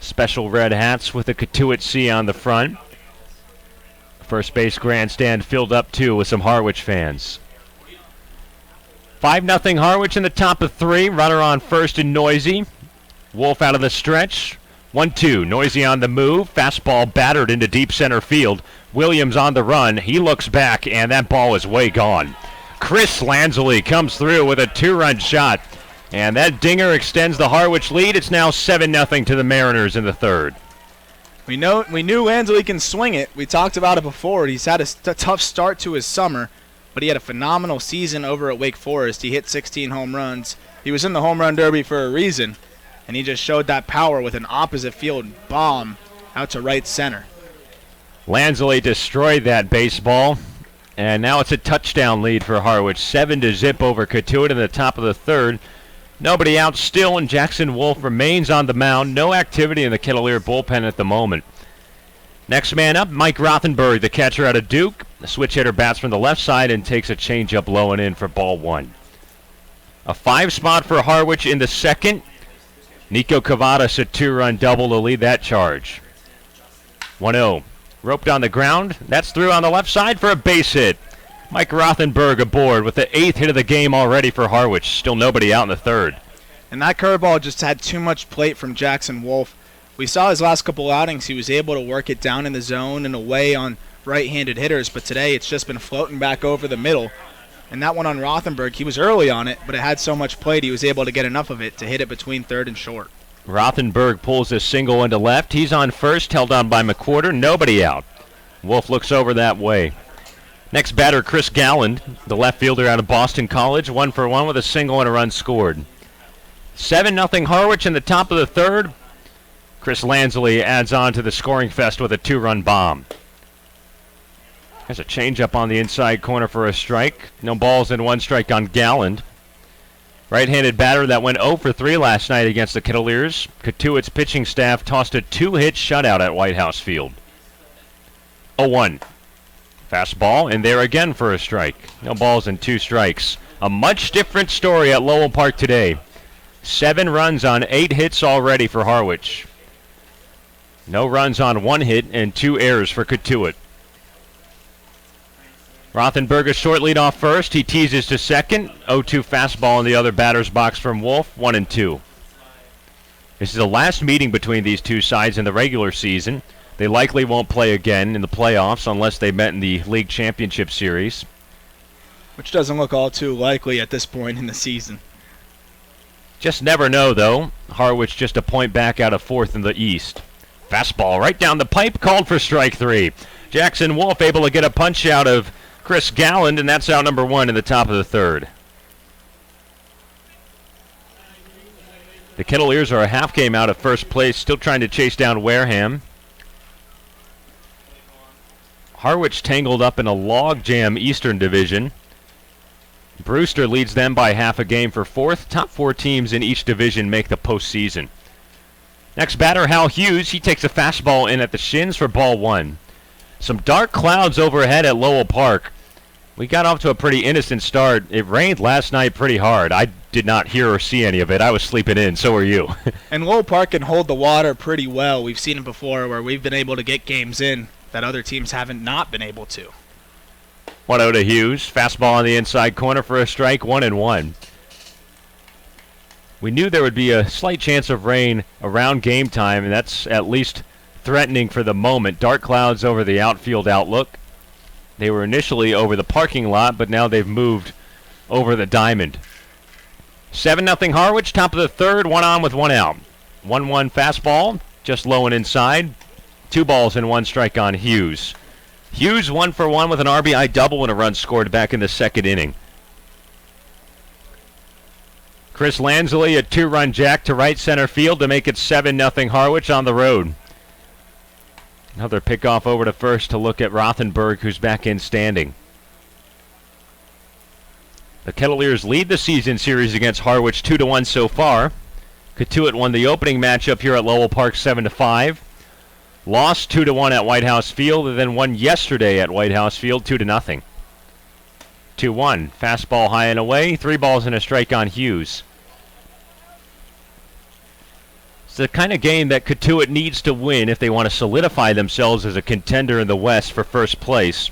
Special red hats with a Cotuit C on the front. First base grandstand filled up too with some Harwich fans. 5-0 Harwich in the top of 3. Runner on first and Noisy. Wolf out of the stretch. 1-2. Noisy on the move. Fastball battered into deep center field. Williams on the run. He looks back, and that ball is way gone. Chris Lansley comes through with a 2-run shot, and that dinger extends the Harwich lead. It's now 7-0 to the Mariners in the third. We knew Lansley can swing it. We talked about it before. He's had a tough start to his summer, but he had a phenomenal season over at Wake Forest. He hit 16 home runs. He was in the home run derby for a reason, and he just showed that power with an opposite field bomb out to right center. Lansley destroyed that baseball, and now it's a touchdown lead for Harwich. 7-0 over Cotuit in the top of the third. Nobody out still, and Jackson Wolf remains on the mound. No activity in the Kettleer bullpen at the moment. Next man up, Mike Rothenberg, the catcher out of Duke. The switch hitter bats from the left side and takes a changeup low and in for ball 1. A 5 spot for Harwich in the second. Nico Cavadas a 2-run double to lead that charge. 1-0. Roped on the ground. That's through on the left side for a base hit. Mike Rothenberg aboard with the 8th hit of the game already for Harwich. Still nobody out in the third. And that curveball just had too much plate from Jackson Wolf. We saw his last couple outings. He was able to work it down in the zone and away on right-handed hitters, but today it's just been floating back over the middle. And that one on Rothenberg, he was early on it, but it had so much plate he was able to get enough of it to hit it between third and short. Rothenberg pulls a single into left. He's on first, held on by McWhorter. Nobody out. Wolf looks over that way. Next batter, Chris Galland, the left fielder out of Boston College, 1-for-1 with a single and a run scored. 7-0 Harwich in the top of the third. Chris Lansley adds on to the scoring fest with a 2-run bomb. There's a changeup on the inside corner for a strike. No balls and 1 strike on Galland. Right-handed batter that went 0 for 3 last night against the Kettleers. Cotuit's pitching staff tossed a 2-hit shutout at White House Field. 0-1. Fastball, and there again for a strike. No balls and 2 strikes. A much different story at Lowell Park today. 7 runs on 8 hits already for Harwich. No runs on 1 hit and 2 errors for Cotuit. Rothenberg a short lead off first. He teases to second. 0-2 fastball in the other batter's box from Wolf. 1-2. This is the last meeting between these two sides in the regular season. They likely won't play again in the playoffs unless they met in the league championship series. Which doesn't look all too likely at this point in the season. Just never know, though. Harwich just a point back out of 4th in the East. Fastball right down the pipe, called for strike 3. Jackson Wolf able to get a punch out of Chris Galland, and that's out number 1 in the top of the third. The Kettleers are a half game out of first place, still trying to chase down Wareham. Harwich tangled up in a logjam Eastern Division. Brewster leads them by half a game for 4th. Top 4 teams in each division make the postseason. Next batter, Hal Hughes. He takes a fastball in at the shins for ball 1. Some dark clouds overhead at Lowell Park. We got off to a pretty innocent start. It rained last night pretty hard. I did not hear or see any of it. I was sleeping in. So were you. And Lowell Park can hold the water pretty well. We've seen it before where we've been able to get games in that other teams haven't not been able to. 1-0 to Hughes. Fastball on the inside corner for a strike. 1-1. We knew there would be a slight chance of rain around game time, and that's at least threatening for the moment. Dark clouds over the outfield outlook. They were initially over the parking lot, but now they've moved over the diamond. 7-0 Harwich, top of the third, 1 on with 1 out. 1-1 fastball, just low and inside. 2 balls and 1 strike on Hughes. Hughes 1-for-1 with an RBI double and a run scored back in the 2nd inning. Chris Lansley, a 2-run jack to right center field to make it 7-0 Harwich on the road. Another pickoff over to first to look at Rothenberg, who's back in standing. The Kettleers lead the season series against Harwich 2-1 so far. Cotuit won the opening matchup here at Lowell Park 7-5. Lost 2-1 at White House Field, and then won yesterday at White House Field 2-0. 2-1. Fastball high and away. 3 balls and a strike on Hughes. It's the kind of game that Cotuit needs to win if they want to solidify themselves as a contender in the West for first place.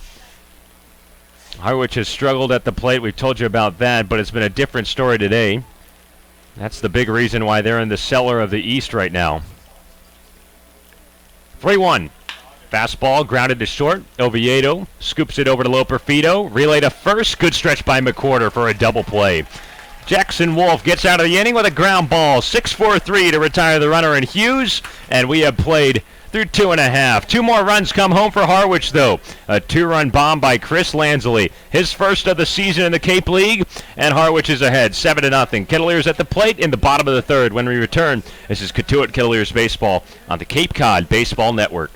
Harwich has struggled at the plate. We've told you about that, but it's been a different story today. That's the big reason why they're in the cellar of the East right now. 3-1. Fastball grounded to short. Oviedo scoops it over to Loperfido. Relay to first. Good stretch by McWhorter for a double play. Jackson Wolf gets out of the inning with a ground ball. 6-4-3 to retire the runner in Hughes. And we have played through 2.5. 2 more runs come home for Harwich, though. A 2-run bomb by Chris Lansley. His first of the season in the Cape League. And Harwich is ahead, 7-0. Kettleers at the plate in the bottom of the third. When we return, this is Cotuit Kettleers Baseball on the Cape Cod Baseball Network.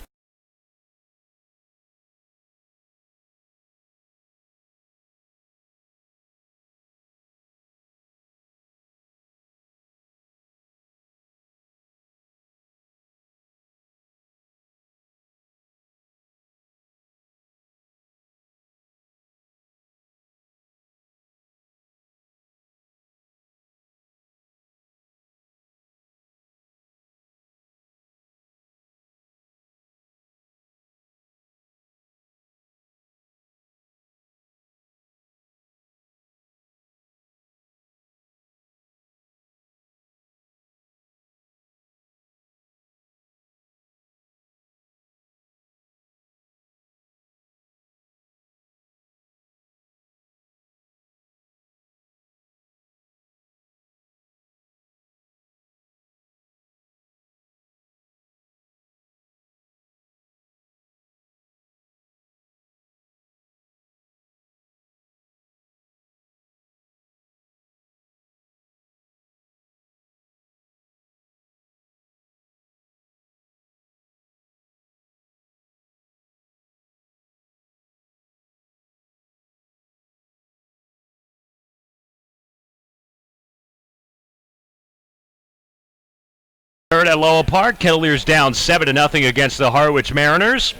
third at Lowell Park. Kettleers down 7-0 against the Harwich Mariners.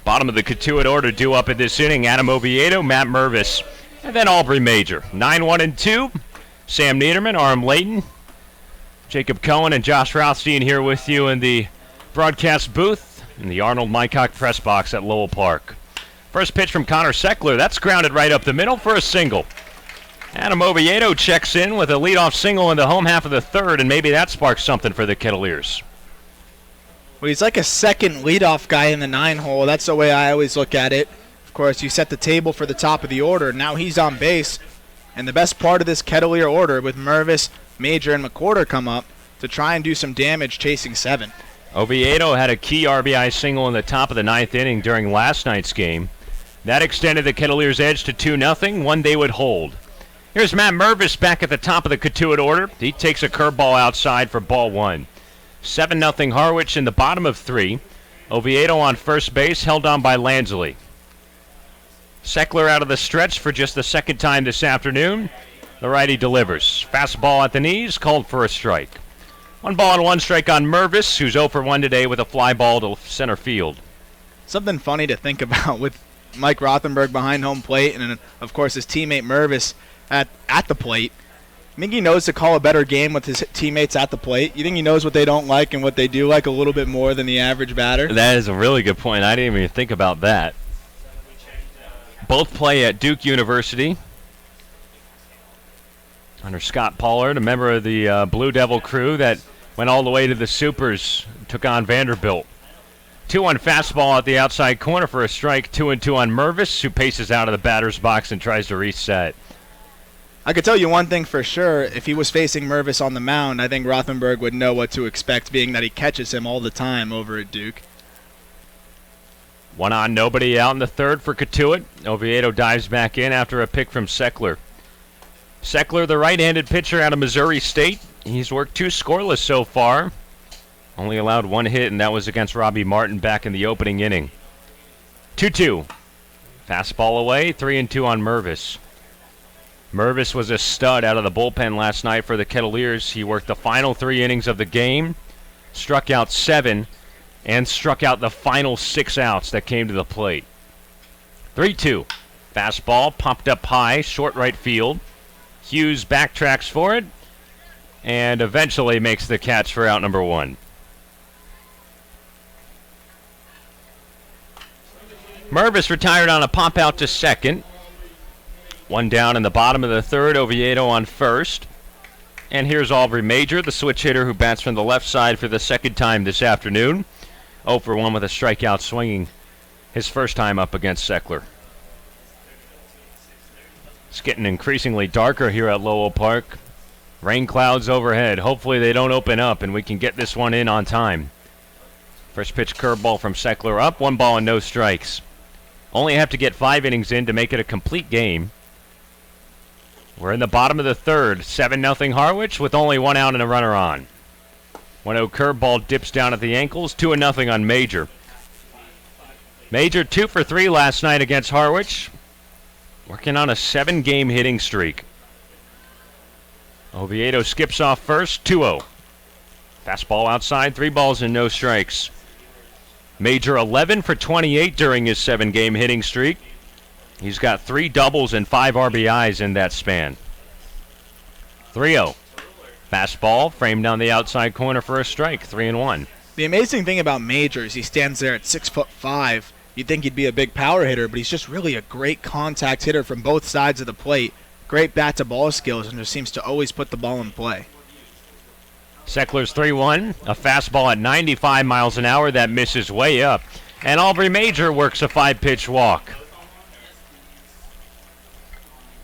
Bottom of the Cotuit order due up in this inning. Adam Oviedo, Matt Mervis, and then Aubrey Major. 9-1-2. Sam Niederman, Aram Layton, Jacob Cohen, and Josh Rothstein here with you in the broadcast booth in the Arnold Mycock press box at Lowell Park. First pitch from Connor Seckler. That's grounded right up the middle for a single. Adam Oviedo checks in with a leadoff single in the home half of the third, and maybe that sparks something for the Kettleers. Well, he's like a second leadoff guy in the 9-hole. That's the way I always look at it. Of course, you set the table for the top of the order. Now he's on base. And the best part of this Kettleer order with Mervis, Major, and McWhorter come up to try and do some damage chasing 7. Oviedo had a key RBI single in the top of the 9th inning during last night's game. That extended the Kettleers' edge to 2-0, one they would hold. Here's Matt Mervis back at the top of the Cotuit order. He takes a curveball outside for ball 1. 7-0 Harwich in the bottom of 3. Oviedo on first base, held on by Lansley. Seckler out of the stretch for just the second time this afternoon. The righty delivers. Fastball at the knees, called for a strike. 1 ball and 1 strike on Mervis, who's 0 for 1 today with a fly ball to center field. Something funny to think about with Mike Rothenberg behind home plate and, of course, his teammate Mervis at the plate. I think he knows to call a better game with his teammates at the plate. You think he knows what they don't like and what they do like a little bit more than the average batter? That is a really good point. I didn't even think about that. Both play at Duke University. Under Scott Pollard, a member of the Blue Devil crew that went all the way to the Supers, took on Vanderbilt. 2-1 fastball at the outside corner for a strike. 2-2 on Mervis, who paces out of the batter's box and tries to reset. I could tell you one thing for sure. If he was facing Mervis on the mound, I think Rothenberg would know what to expect, being that he catches him all the time over at Duke. 1 on, nobody out in the third for Cotuit. Oviedo dives back in after a pick from Seckler. Seckler, the right-handed pitcher out of Missouri State. He's worked 2 scoreless so far. Only allowed 1 hit, and that was against Robbie Martin back in the opening inning. 2-2. Fastball away, 3-2 on Mervis. Mervis was a stud out of the bullpen last night for the Kettleers. He worked the final 3 innings of the game, struck out 7, and struck out the final 6 outs that came to the plate. 3-2. Fastball popped up high, short right field. Hughes backtracks for it, and eventually makes the catch for out number 1. Mervis retired on a pop out to second. 1 down in the bottom of the third, Oviedo on first. And here's Aubrey Major, the switch hitter who bats from the left side for the second time this afternoon. 0 for 1 with a strikeout, swinging his first time up against Seckler. It's getting increasingly darker here at Lowell Park. Rain clouds overhead. Hopefully they don't open up and we can get this one in on time. First pitch curveball from Seckler up, 1 ball and no strikes. Only have to get 5 innings in to make it a complete game. We're in the bottom of the third. 7-0 Harwich with only 1 out and a runner on. 1-0 curveball dips down at the ankles. 2-0 on Major. Major 2 for 3 last night against Harwich. Working on a 7-game hitting streak. Oviedo skips off first. 2-0. Fastball outside. 3 balls and no strikes. Major 11 for 28 during his 7-game hitting streak. He's got 3 doubles and 5 RBIs in that span. 3-0. Fastball framed down the outside corner for a strike. 3-1. The amazing thing about Major is he stands there at 6'5". You'd think he'd be a big power hitter, but he's just really a great contact hitter from both sides of the plate. Great bat-to-ball skills, and just seems to always put the ball in play. Seckler's 3-1. A fastball at 95 miles an hour that misses way up. And Aubrey Major works a 5-pitch walk.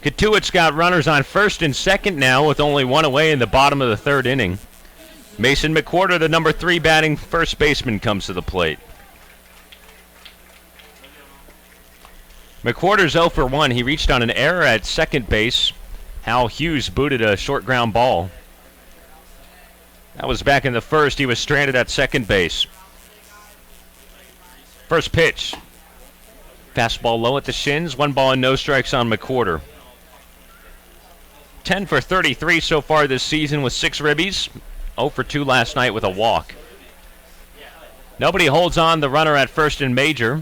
Cotuit's got runners on first and second now with only 1 away in the bottom of the third inning. Mason McWhorter, the number 3 batting first baseman, comes to the plate. McWhorter's 0 for 1. He reached on an error at second base. Hal Hughes booted a short ground ball. That was back in the first. He was stranded at second base. First pitch. Fastball low at the shins. 1 ball and no strikes on McWhorter. 10 for 33 so far this season with 6 ribbies. 0 for 2 last night with a walk. Nobody holds on the runner at first and major.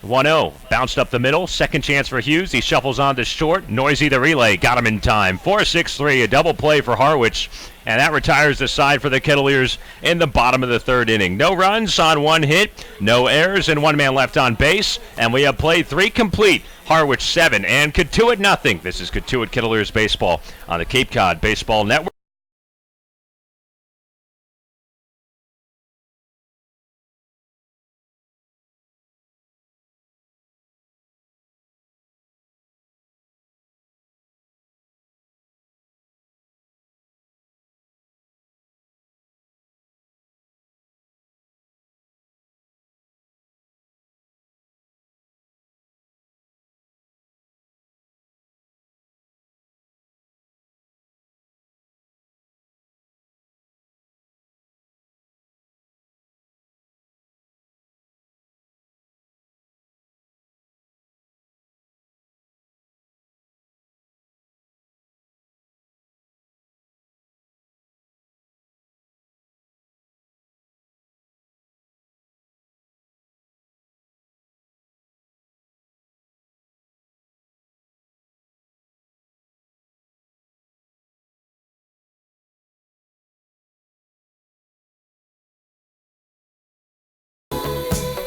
1-0. Bounced up the middle. Second chance for Hughes. He shuffles on to short. Noisy the relay. Got him in time. 4-6-3. A double play for Harwich. And that retires the side for the Kettleers in the bottom of the third inning. No runs on one hit. No errors and one man left on base. And we have played 3 complete. Harwich 7 and Cotuit nothing. This is Cotuit Kettleers Baseball on the Cape Cod Baseball Network.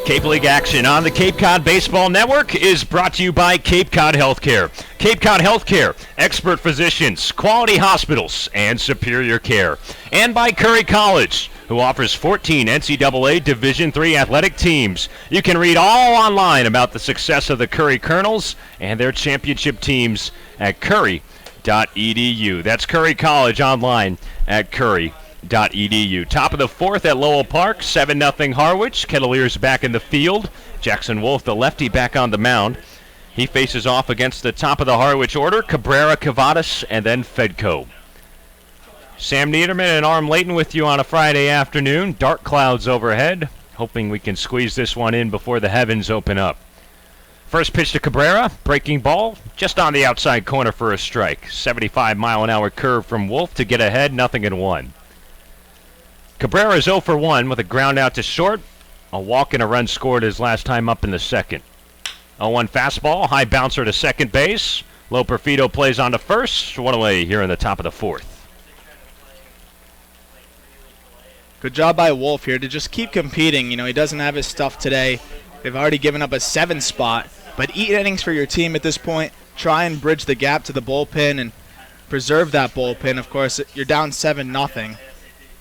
Cape League action on the Cape Cod Baseball Network is brought to you by Cape Cod Healthcare. Cape Cod Healthcare, expert physicians, quality hospitals, and superior care. And by Curry College, who offers 14 NCAA Division III athletic teams. You can read all online about the success of the Curry Colonels and their championship teams at curry.edu. That's Curry College online at curry.edu. Top of the fourth at Lowell Park, 7-0 Harwich. Kettleers back in the field. Jackson Wolf, the lefty, back on the mound. He faces off against the top of the Harwich order, Cabrera, Cavadas, and then Fedco. Sam Niederman and Arm Layton with you on a Friday afternoon. Dark clouds overhead. Hoping we can squeeze this one in before the heavens open up. First pitch to Cabrera, breaking ball, just on the outside corner for a strike. 75-mile-an-hour curve from Wolf to get ahead, 0-1. Cabrera is 0 for 1 with a ground out to short. A walk and a run scored his last time up in the second. 0-1 fastball, high bouncer to second base. Low Perfido plays on to first. One away here in the top of the fourth. Good job by Wolf here to just keep competing. You know, he doesn't have his stuff today. They've already given up a 7 spot. But 8 innings for your team at this point. Try and bridge the gap to the bullpen and preserve that bullpen. Of course, you're down 7-0.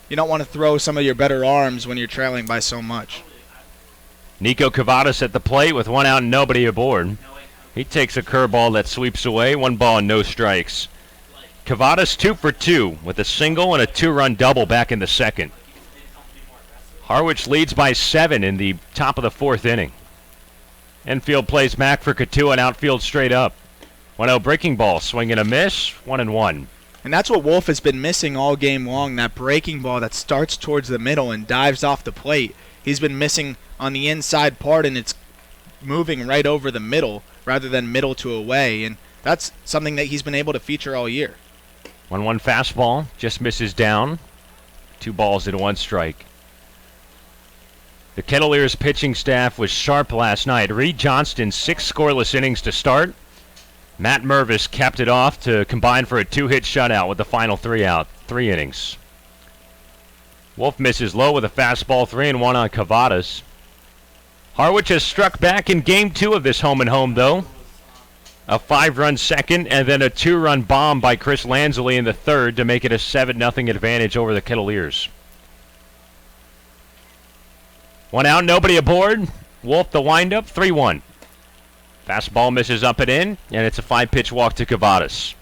You don't want to throw some of your better arms when you're trailing by so much. Nico Cavadas at the plate with 1 out and nobody aboard. He takes a curveball that sweeps away. 1 ball and no strikes. Cavadas 2 for 2 with a single and a 2-run double back in the second. Harwich leads by 7 in the top of the fourth inning. Infield plays back for Cotuit, outfield straight up. 1-0 breaking ball, swing and a miss, 1-1. And that's what Wolf has been missing all game long, that breaking ball that starts towards the middle and dives off the plate. He's been missing on the inside part, and it's moving right over the middle rather than middle to away, and that's something that he's been able to feature all year. 1-1 fastball, just misses down. 2 balls and 1 strike. The Kettleers pitching staff was sharp last night. Reed Johnston, 6 scoreless innings to start. Matt Mervis capped it off to combine for a 2-hit shutout with the final 3 out, 3 innings. Wolf misses low with a fastball, 3-1 on Cavadas. Harwich has struck back in Game 2 of this home-and-home, though. A 5-run second and then a 2-run bomb by Chris Lansley in the third to make it a 7-0 advantage over the Kettleers. 1 out, nobody aboard. Wolf the windup, 3-1. Fastball misses up and in, and it's a 5-pitch walk to Cavadas.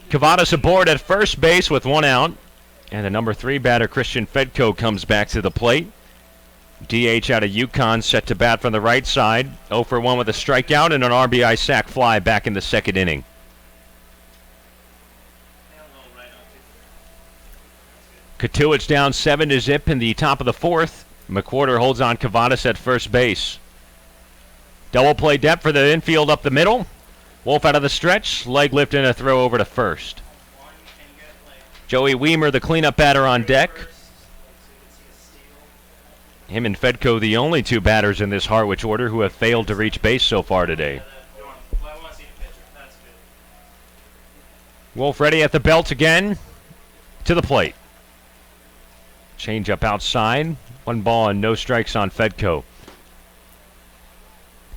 Cavadas aboard at first base with 1 out, and the number 3 batter, Christian Fedco, comes back to the plate. DH out of UConn, set to bat from the right side. 0 for 1 with a strikeout and an RBI sac fly back in the second inning. Cotuit's down 7-0 in the top of the fourth. McWhorter holds on Cavadas at first base. Double play depth for the infield up the middle. Wolf out of the stretch, leg lift and a throw over to first. Joey Weimer, the cleanup batter, on deck. Him and Fedko, the only two batters in this Harwich order who have failed to reach base so far today. Wolf ready at the belt again. To the plate. Change up outside. 1 ball and no strikes on Fedko.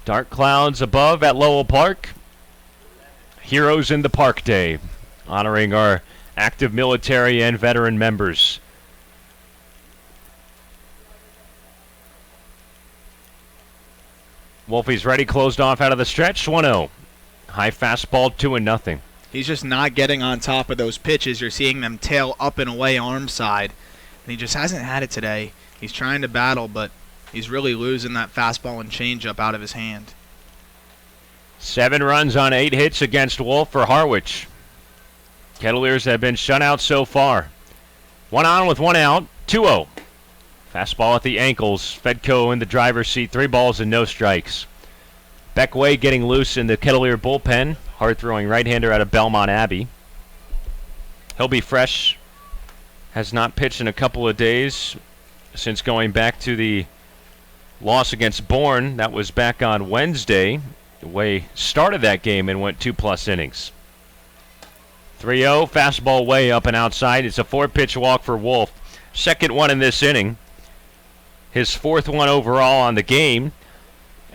Dark clouds above at Lowell Park. Heroes in the Park Day, honoring our active military and veteran members. Wolfie's ready, closed off out of the stretch. 1-0. High fastball, 2-0. He's just not getting on top of those pitches. You're seeing them tail up and away arm side. And he just hasn't had it today. He's trying to battle, but he's really losing that fastball and changeup out of his hand. 7 runs on 8 hits against Wolf for Harwich. Kettleers have been shut out so far. 1 on with 1 out. 2-0. Fastball at the ankles. Fedko in the driver's seat. 3 balls and no strikes. Beckway getting loose in the Kettleer bullpen. Hard-throwing right-hander out of Belmont Abbey. He'll be fresh. Has not pitched in a couple of days since going back to the loss against Bourne. That was back on Wednesday. The way started that game and went 2+ innings. 3-0, fastball way up and outside. It's a 4-pitch walk for Wolf. Second one in this inning. His 4th one overall on the game.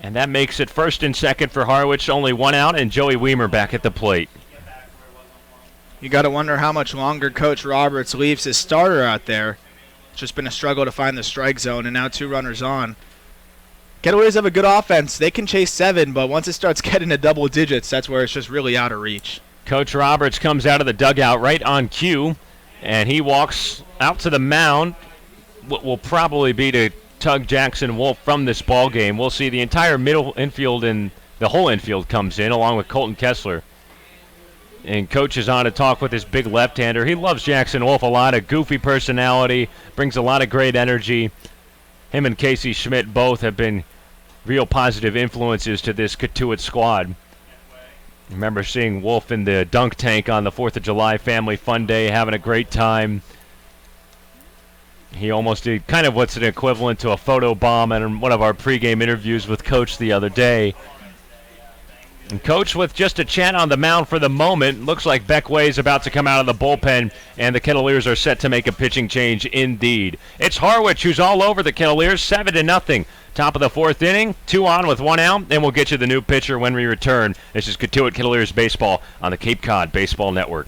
And that makes it first and second for Harwich. Only 1 out, and Joey Weimer back at the plate. You got to wonder how much longer Coach Roberts leaves his starter out there. It's just been a struggle to find the strike zone, and now 2 runners on. Kettleers have a good offense. They can chase 7, but once it starts getting to double digits, that's where it's just really out of reach. Coach Roberts comes out of the dugout right on cue, and he walks out to the mound. What will probably be to tug Jackson Wolf from this ball game. We'll see the entire middle infield and the whole infield comes in, along with Colton Kessler. And Coach is on to talk with his big left-hander. He loves Jackson Wolf a lot, a goofy personality, brings a lot of great energy. Him and Casey Schmidt both have been real positive influences to this Cotuit squad. Remember seeing Wolf in the dunk tank on the 4th of July Family Fun Day, having a great time. He almost did kind of what's an equivalent to a photo bomb in one of our pregame interviews with Coach the other day. And Coach with just a chat on the mound for the moment. Looks like Beckway is about to come out of the bullpen, and the Kettleers are set to make a pitching change indeed. It's Harwich who's all over the Kettleers, 7-0. Top of the 4th inning, 2 on with 1 out, and we'll get you the new pitcher when we return. This is Cotuit Kettleers Baseball on the Cape Cod Baseball Network.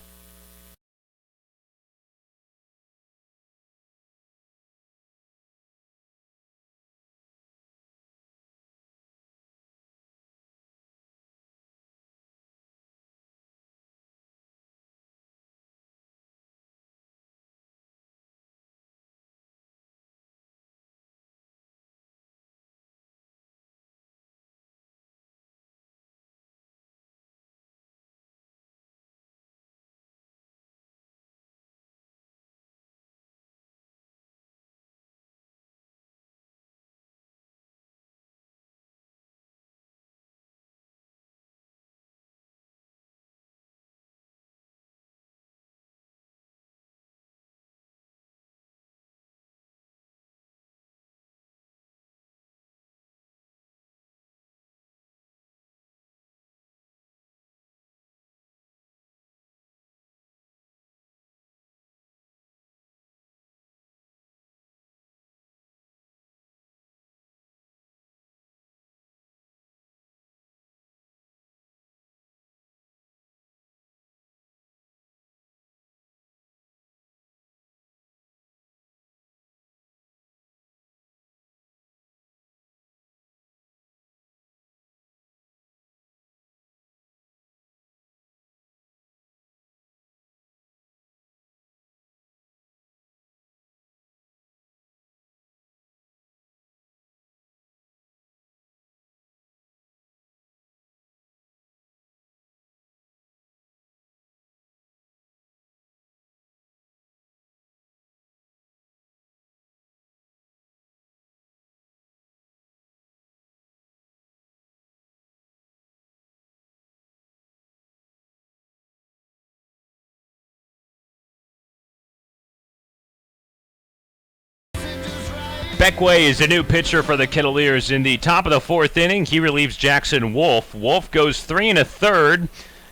Beckway is the new pitcher for the Kittleers in the top of the 4th inning. He relieves Jackson Wolf. Wolf goes 3 1/3,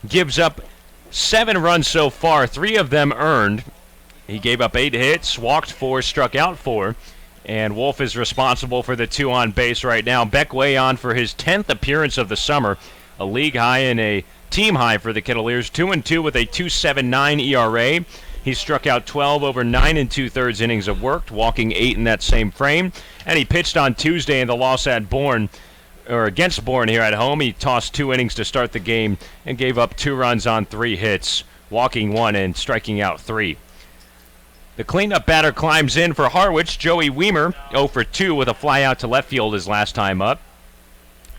gives up 7 runs so far, 3 of them earned. He gave up 8 hits, walked 4, struck out 4, and Wolf is responsible for the 2 on base right now. Beckway on for his 10th appearance of the summer, a league high and a team high for the Kittleers, 2-2 with a 2.79 ERA. He struck out 12 over 9 2/3 innings of work, walking 8 in that same frame. And he pitched on Tuesday in the loss at Bourne, or against Bourne here at home. He tossed 2 innings to start the game and gave up 2 runs on 3 hits, walking 1 and striking out 3. The cleanup batter climbs in for Harwich. Joey Weimer, 0 for 2 with a fly out to left field his last time up.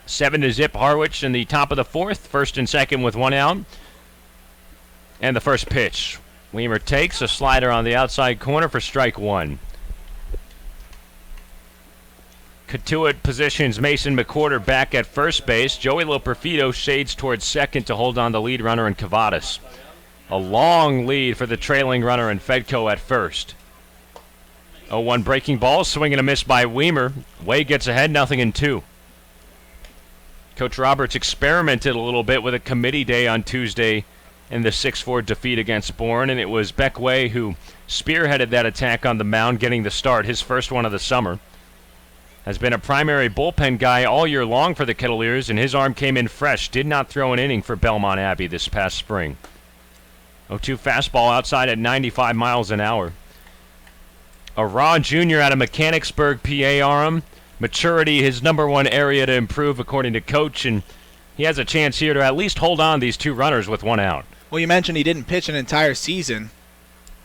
7-0 Harwich in the top of the 4th, 1st and 2nd with 1 out. And the first pitch. Weimer takes a slider on the outside corner for strike 1. Cotuit positions Mason McWhorter back at first base. Joey Loperfido shades towards second to hold on the lead runner in Cavadas. A long lead for the trailing runner in Fedko at first. 0-1 breaking ball, swing and a miss by Weimer. Way gets ahead, 0-2. Coach Roberts experimented a little bit with a committee day on Tuesday in the 6-4 defeat against Bourne, and it was Beckway who spearheaded that attack on the mound, getting the start, his first one of the summer. Has been a primary bullpen guy all year long for the Kittleers, and his arm came in fresh. Did not throw an inning for Belmont Abbey this past spring. 0-2 fastball outside at 95 miles an hour. A raw junior out of Mechanicsburg, PA arm. Maturity, his number 1 area to improve according to coach, and he has a chance here to at least hold on these 2 runners with 1 out. Well, you mentioned he didn't pitch an entire season.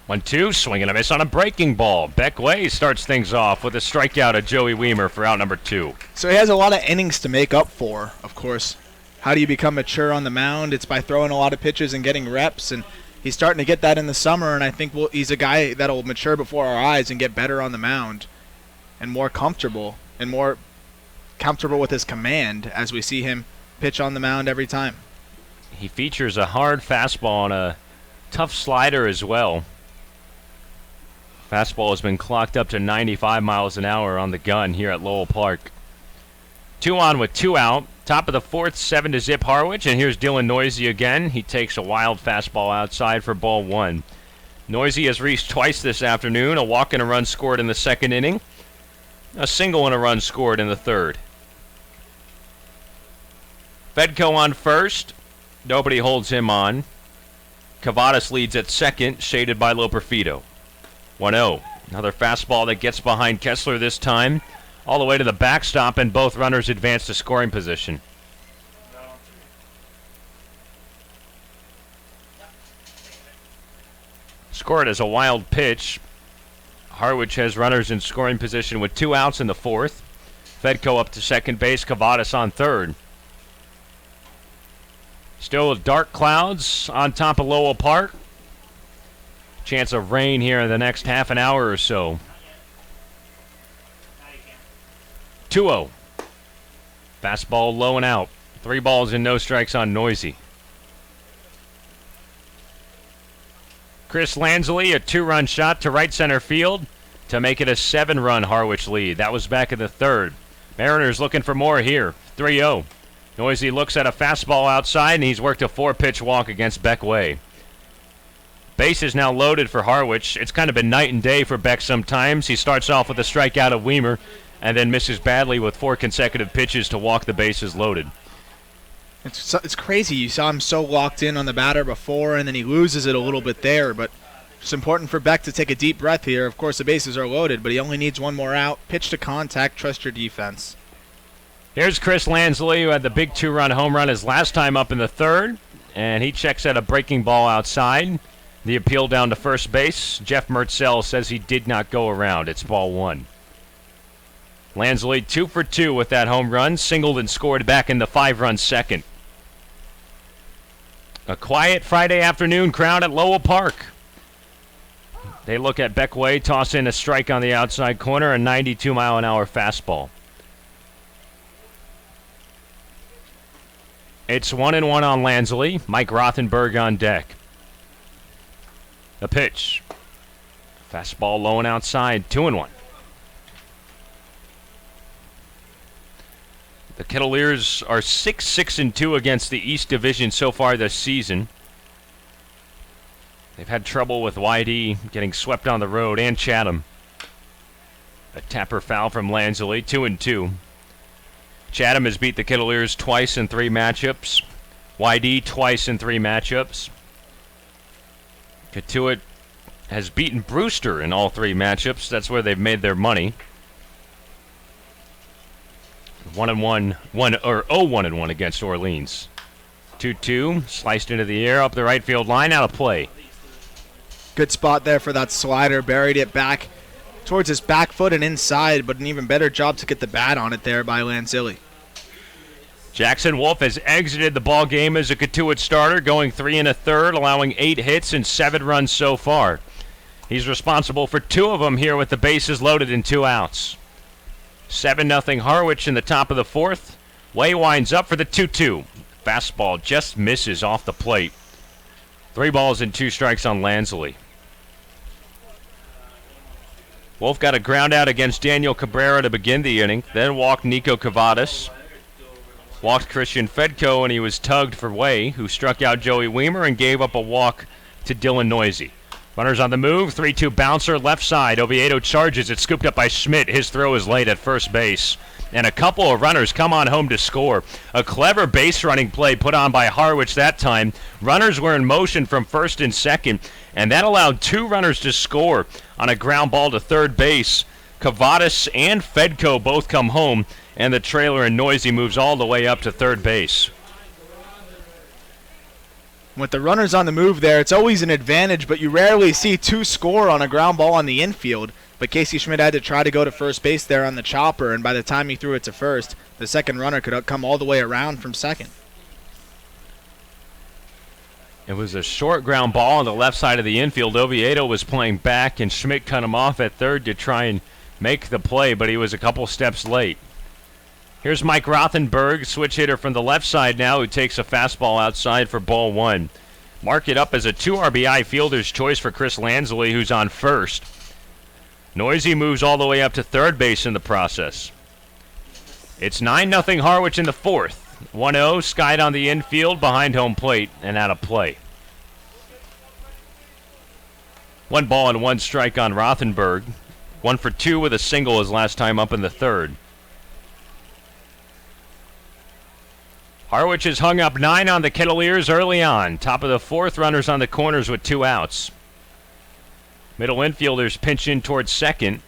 1-2, swing and a miss on a breaking ball. Beckway starts things off with a strikeout of Joey Weimer for out number 2. So he has a lot of innings to make up for, of course. How do you become mature on the mound? It's by throwing a lot of pitches and getting reps, and he's starting to get that in the summer, and I think he's a guy that'll mature before our eyes and get better on the mound and more comfortable with his command as we see him pitch on the mound every time. He features a hard fastball and a tough slider as well. Fastball has been clocked up to 95 miles an hour on the gun here at Lowell Park. 2 on with 2 out. Top of the 4th, 7-0 Harwich, and here's Dylan Noisy again. He takes a wild fastball outside for ball 1. Noisy has reached twice this afternoon. A walk and a run scored in the 2nd inning. A single and a run scored in the 3rd. Fedko on first. Nobody holds him on. Cavadas leads at second, shaded by Loperfido. 1-0. Another fastball that gets behind Kessler this time. All the way to the backstop, and both runners advance to scoring position. Scored as a wild pitch. Harwich has runners in scoring position with 2 outs in the 4th. Fedko up to second base, Cavadas on third. Still dark clouds on top of Lowell Park. Chance of rain here in the next half an hour or so. 2-0. Fastball low and out. 3 balls and no strikes on Noisy. Chris Lansley, a 2-run shot to right center field to make it a 7-run Harwich lead. That was back in the 3rd. Mariners looking for more here. 3-0. Noisy looks at a fastball outside, and he's worked a 4-pitch walk against Beckway. Base is now loaded for Harwich. It's kind of been night and day for Beck sometimes. He starts off with a strikeout of Weimer and then misses badly with 4 consecutive pitches to walk the bases loaded. It's crazy. You saw him so locked in on the batter before, and then he loses it a little bit there. But it's important for Beck to take a deep breath here. Of course, the bases are loaded, but he only needs 1 more out. Pitch to contact. Trust your defense. Here's Chris Lansley, who had the big 2-run home run his last time up in the 3rd, and he checks at a breaking ball outside. The appeal down to first base. Jeff Mertzell says he did not go around. It's ball 1. Lansley 2 for 2 with that home run, singled and scored back in the 5-run 2nd. A quiet Friday afternoon crowd at Lowell Park. They look at Beckway, toss in a strike on the outside corner, a 92-mile-an-hour fastball. It's 1-1 on Lansley. Mike Rothenberg on deck. The pitch. Fastball low and outside, 2-1. The Kettleers are 6-6-2 against the East Division so far this season. They've had trouble with YD getting swept on the road and Chatham. A tapper foul from Lansley, 2-2. Chatham has beat the Kettleers twice in 3 matchups. YD twice in 3 matchups. Cotuit has beaten Brewster in all 3 matchups. That's where they've made their money. 1-1, 0-1-1 against Orleans. 2-2, sliced into the air up the right field line, out of play. Good spot there for that slider. Buried it back towards his back foot and inside, but an even better job to get the bat on it there by Lanzilli. Jackson Wolf has exited the ball game as a Cotuit starter, going 3 1/3, allowing 8 hits and 7 runs so far. He's responsible for 2 of them here with the bases loaded and 2 outs. 7-0 Harwich in the top of the 4th. Way winds up for the 2-2. Fastball just misses off the plate. 3 balls and 2 strikes on Lansley. Wolf got a ground out against Daniel Cabrera to begin the inning, then walked Nico Cavadas. Walked Christian Fedko, and he was tugged for Way, who struck out Joey Weimer and gave up a walk to Dylan Noisy. Runners on the move, 3-2 bouncer, left side. Oviedo charges it, scooped up by Schmidt. His throw is late at first base. And a couple of runners come on home to score. A clever base running play put on by Harwich that time. Runners were in motion from first and second, and that allowed 2 runners to score on a ground ball to third base. Cavadas and Fedko both come home, and the trailer and Noisy moves all the way up to third base. With the runners on the move there, it's always an advantage, but you rarely see 2 score on a ground ball on the infield. But Casey Schmidt had to try to go to first base there on the chopper, and by the time he threw it to first, the second runner could come all the way around from second. It was a short ground ball on the left side of the infield. Oviedo was playing back, and Schmidt cut him off at third to try and make the play, but he was a couple steps late. Here's Mike Rothenberg, switch hitter from the left side now, who takes a fastball outside for ball 1. Mark it up as a 2 RBI fielder's choice for Chris Lansley, who's on first. Noisy moves all the way up to third base in the process. It's 9-0 Harwich in the 4th. 1-0, skied on the infield behind home plate and out of play. 1 ball and 1 strike on Rothenberg. 1 for 2 with a single his last time up in the 3rd. Harwich has hung up 9 on the Kettleers early on. Top of the 4th, runners on the corners with 2 outs. Middle infielders pinch in towards second.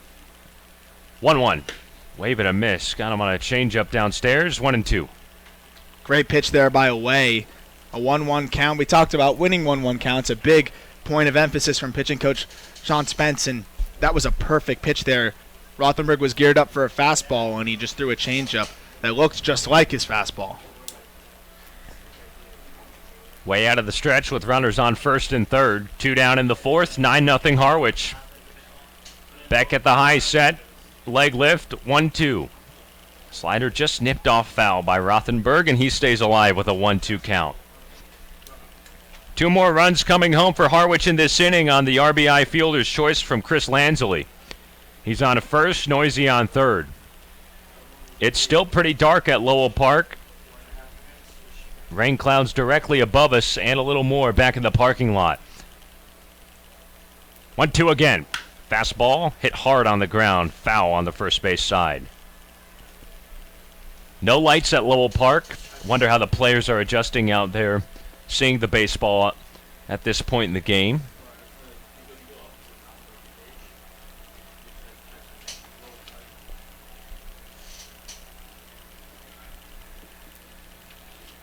1-1. Wave and a miss. Got him on a changeup downstairs. 1-2. Great pitch there by Away. A 1-1 count. We talked about winning 1-1 counts. A big point of emphasis from pitching coach Sean Spence, and that was a perfect pitch there. Rothenberg was geared up for a fastball, and he just threw a changeup that looked just like his fastball. Way out of the stretch with runners on first and third. 2 down in the 4th. 9-0 Harwich. Beck at the high set. Leg lift. 1-2. Slider just nipped off foul by Rothenberg, and he stays alive with a 1-2 count. 2 more runs coming home for Harwich in this inning on the RBI fielder's choice from Chris Lansley. He's on first, Noisy on third. It's still pretty dark at Lowell Park. Rain clouds directly above us and a little more back in the parking lot. 1-2 again. Fastball hit hard on the ground. Foul on the first base side. No lights at Lowell Park. Wonder how the players are adjusting out there, seeing the baseball at this point in the game.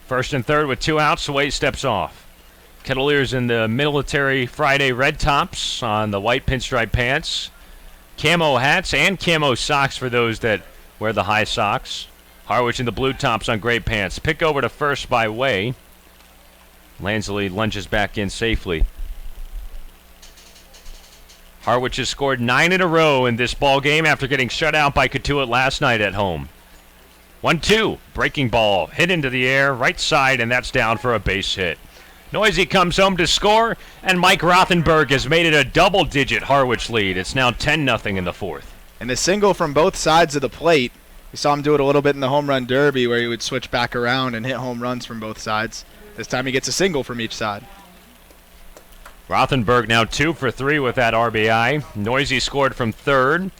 First and third with 2 outs, Wade steps off. Kettleers in the military Friday red tops on the white pinstripe pants. Camo hats and camo socks for those that wear the high socks. Harwich in the blue tops on gray pants. Pick over to first by Way. Lansley lunges back in safely. Harwich has scored 9 in a row in this ball game after getting shut out by Cotuit last night at home. 1-2, breaking ball, hit into the air, right side, and that's down for a base hit. Noisy comes home to score, and Mike Rothenberg has made it a double-digit Harwich lead. It's now 10-0 in the 4th. And a single from both sides of the plate. We saw him do it a little bit in the home run derby where he would switch back around and hit home runs from both sides. This time he gets a single from each side. Rothenberg now 2 for 3 with that RBI. Noisy scored from third.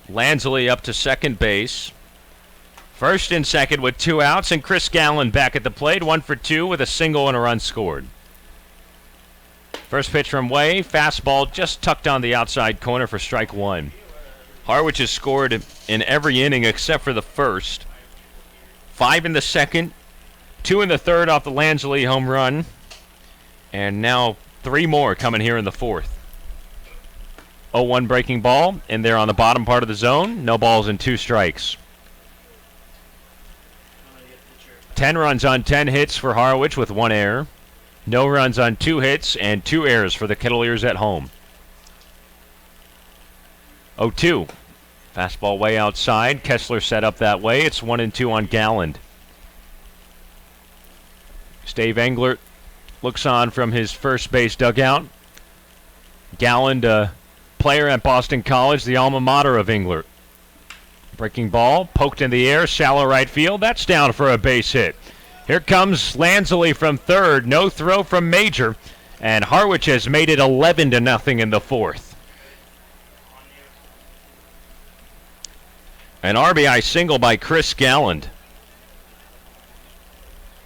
Lansley up to second base. First and second with 2 outs, and Chris Gallen back at the plate, 1 for 2 with a single and a run scored. First pitch from Way, fastball just tucked on the outside corner for strike 1. Harwich has scored in every inning except for the first. 5 in the second, 2 in the third off the Lansley home run, and now 3 more coming here in the fourth. 0-1 breaking ball, and they're on the bottom part of the zone. No balls and 2 strikes. 10 runs on 10 hits for Harwich with 1 error. No runs on 2 hits and 2 errors for the Kettleers at home. 0-2. Fastball way outside. Kessler set up that way. It's 1-2 on Galland. Stave Englert looks on from his first base dugout. Galland, a player at Boston College, the alma mater of Englert. Breaking ball, poked in the air, shallow right field. That's down for a base hit. Here comes Lansley from third. No throw from Major. And Harwich has made it 11-0 in the fourth. An RBI single by Chris Galland.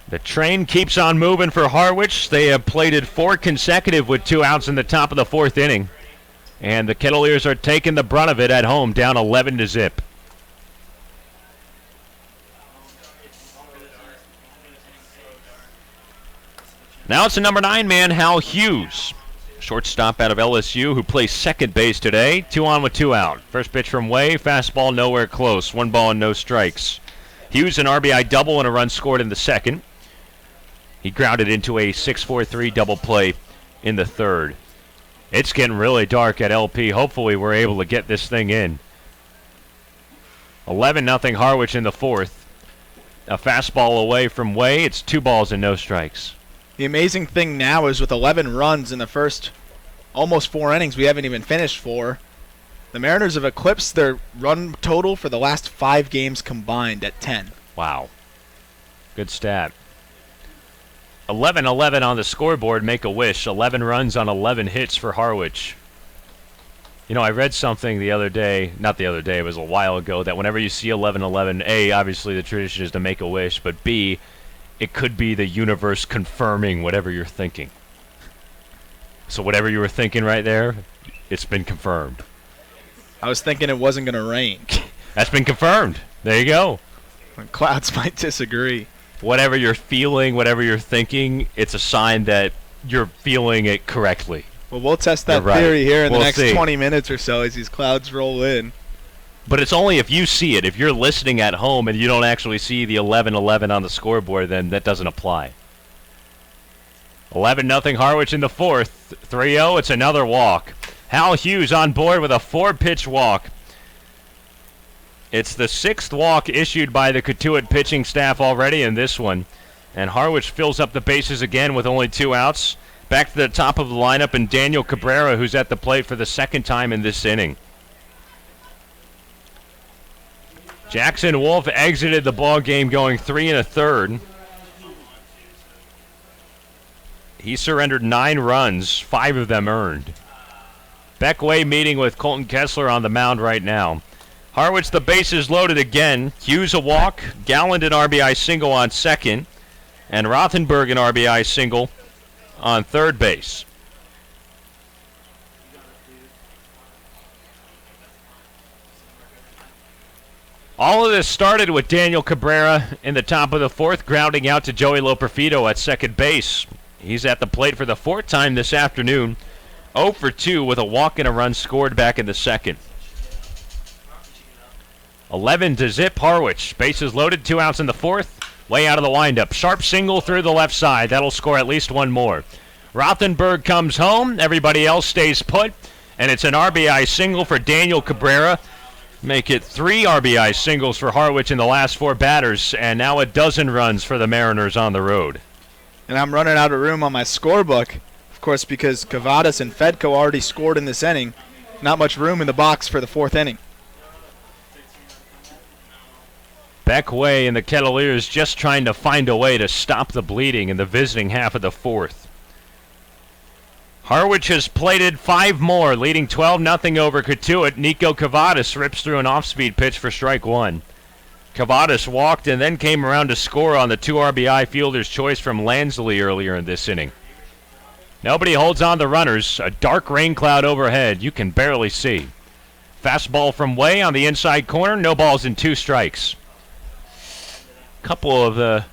The train keeps on moving for Harwich. They have plated 4 consecutive with 2 outs in the top of the fourth inning. And the Kettleers are taking the brunt of it at home, down 11-0. Now it's the number 9 man, Hal Hughes. Shortstop out of LSU who plays second base today. 2 on with 2 out. First pitch from Way, fastball nowhere close. 1 ball and no strikes. Hughes an RBI double and a run scored in the second. He grounded into a 6-4-3 double play in the third. It's getting really dark at LP. Hopefully we're able to get this thing in. 11-0 Harwich in the fourth. A fastball away from Way. It's 2 balls and no strikes. The amazing thing now is with 11 runs in the first almost 4 innings, we haven't even finished 4. The Mariners have eclipsed their run total for the last 5 games combined at 10. Wow. Good stat. 11-11 on the scoreboard, Make-A-Wish. 11 runs on 11 hits for Harwich. You know, I read something the other day, not the other day, it was a while ago, that whenever you see 11-11, A, obviously the tradition is to make a wish, but B, it could be the universe confirming whatever you're thinking. So whatever you were thinking right there, it's been confirmed. I was thinking it wasn't going to rain. That's been confirmed. There you go. Clouds might disagree. Whatever you're feeling, whatever you're thinking, it's a sign that you're feeling it correctly. Well, we'll test that You're right. theory here in the We'll next see. 20 minutes or so as these clouds roll in. But it's only if you see it. If you're listening at home and you don't actually see the 11-11 on the scoreboard, then that doesn't apply. 11-0 Harwich in the fourth. 3-0, it's another walk. Hal Hughes on board with a 4-pitch walk. It's the 6th walk issued by the Cotuit pitching staff already in this one. And Harwich fills up the bases again with only 2 outs. Back to the top of the lineup, and Daniel Cabrera, who's at the plate for the 2nd time in this inning. Jackson Wolf exited the ball game going 3 1/3. He surrendered 9 runs, 5 of them earned. Beckway meeting with Colton Kessler on the mound right now. Harwich, the bases loaded again. Hughes a walk, Galland an RBI single on second, and Rothenberg an RBI single on third base. All of this started with Daniel Cabrera in the top of the fourth, grounding out to Joey Loperfido at second base. He's at the plate for the 4th time this afternoon. 0 for 2 with a walk and a run scored back in the second. 11-0 Harwich. Bases loaded, 2 outs in the fourth. Way out of the windup. Sharp single through the left side. That'll score at least 1 more. Rothenberg comes home. Everybody else stays put. And it's an RBI single for Daniel Cabrera. Make it 3 RBI singles for Harwich in the last 4 batters, and now a dozen runs for the Mariners on the road. And I'm running out of room on my scorebook, of course, because Cavadas and Fedko already scored in this inning. Not much room in the box for the 4th inning. Beckway and the Kettleers just trying to find a way to stop the bleeding in the visiting half of the fourth. Harwich has plated 5 more, leading 12-0 over Cotuit. Nico Cavadas rips through an off-speed pitch for strike 1. Cavadas walked and then came around to score on the 2 RBI fielder's choice from Lansley earlier in this inning. Nobody holds on the runners. A dark rain cloud overhead. You can barely see. Fastball from Way on the inside corner. No balls and 2 strikes. Couple of the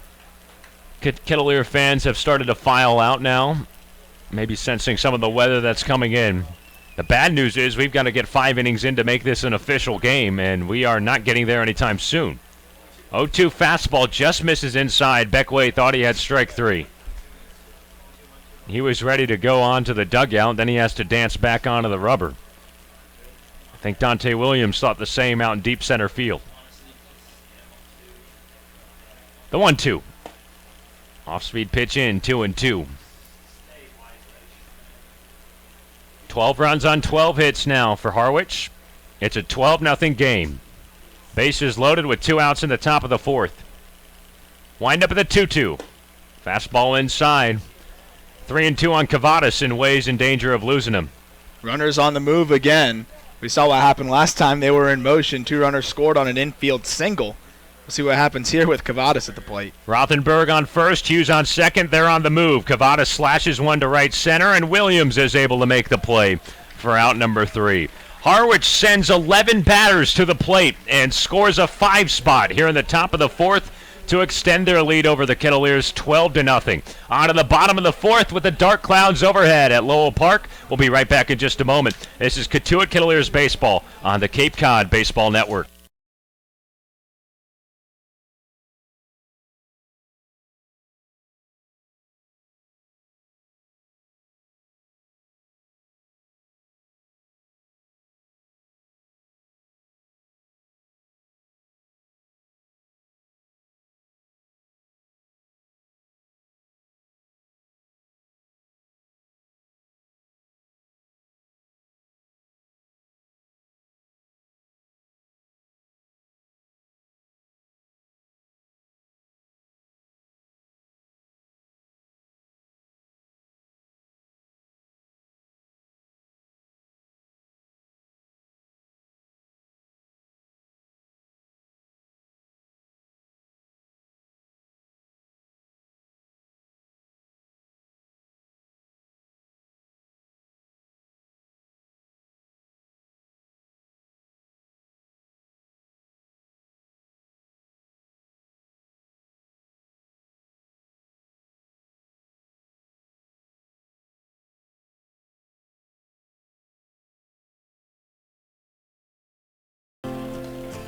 Kettleer fans have started to file out now, maybe sensing some of the weather that's coming in. The bad news is we've got to get 5 innings in to make this an official game, and we are not getting there anytime soon. 0-2 fastball just misses inside. Beckway thought he had strike 3. He was ready to go on to the dugout, then he has to dance back onto the rubber. I think Dante Williams thought the same out in deep center field. The 1-2. Off-speed pitch in, 2-2. 12 runs on 12 hits now for Harwich. It's a 12-0 game. Bases loaded with 2 outs in the top of the fourth. Wind up at the 2-2. Fastball inside. 3-2 on Cavadas, and Way's in danger of losing him. Runners on the move again. We saw what happened last time they were in motion. 2 runners scored on an infield single. We'll see what happens here with Cavadas at the plate. Rothenberg on first, Hughes on second. They're on the move. Cavadas slashes one to right center, and Williams is able to make the play for out number 3. Harwich sends 11 batters to the plate and scores a 5 spot here in the top of the fourth to extend their lead over the Kettleers 12-0. On to the bottom of the fourth with the dark clouds overhead at Lowell Park. We'll be right back in just a moment. This is Cotuit Kettleers Baseball on the Cape Cod Baseball Network.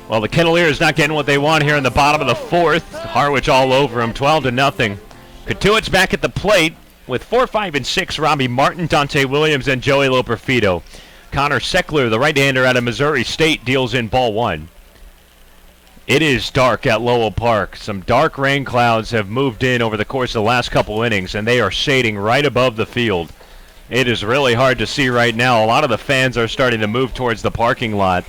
Well, the Kettleers not getting what they want here in the bottom of the fourth. Harwich all over them, 12-0. Cotuit's back at the plate with 4, 5, and 6. Robbie Martin, Dante Williams, and Joey Loperfido. Connor Seckler, the right-hander out of Missouri State, deals in ball 1. It is dark at Lowell Park. Some dark rain clouds have moved in over the course of the last couple innings, and they are shading right above the field. It is really hard to see right now. A lot of the fans are starting to move towards the parking lot.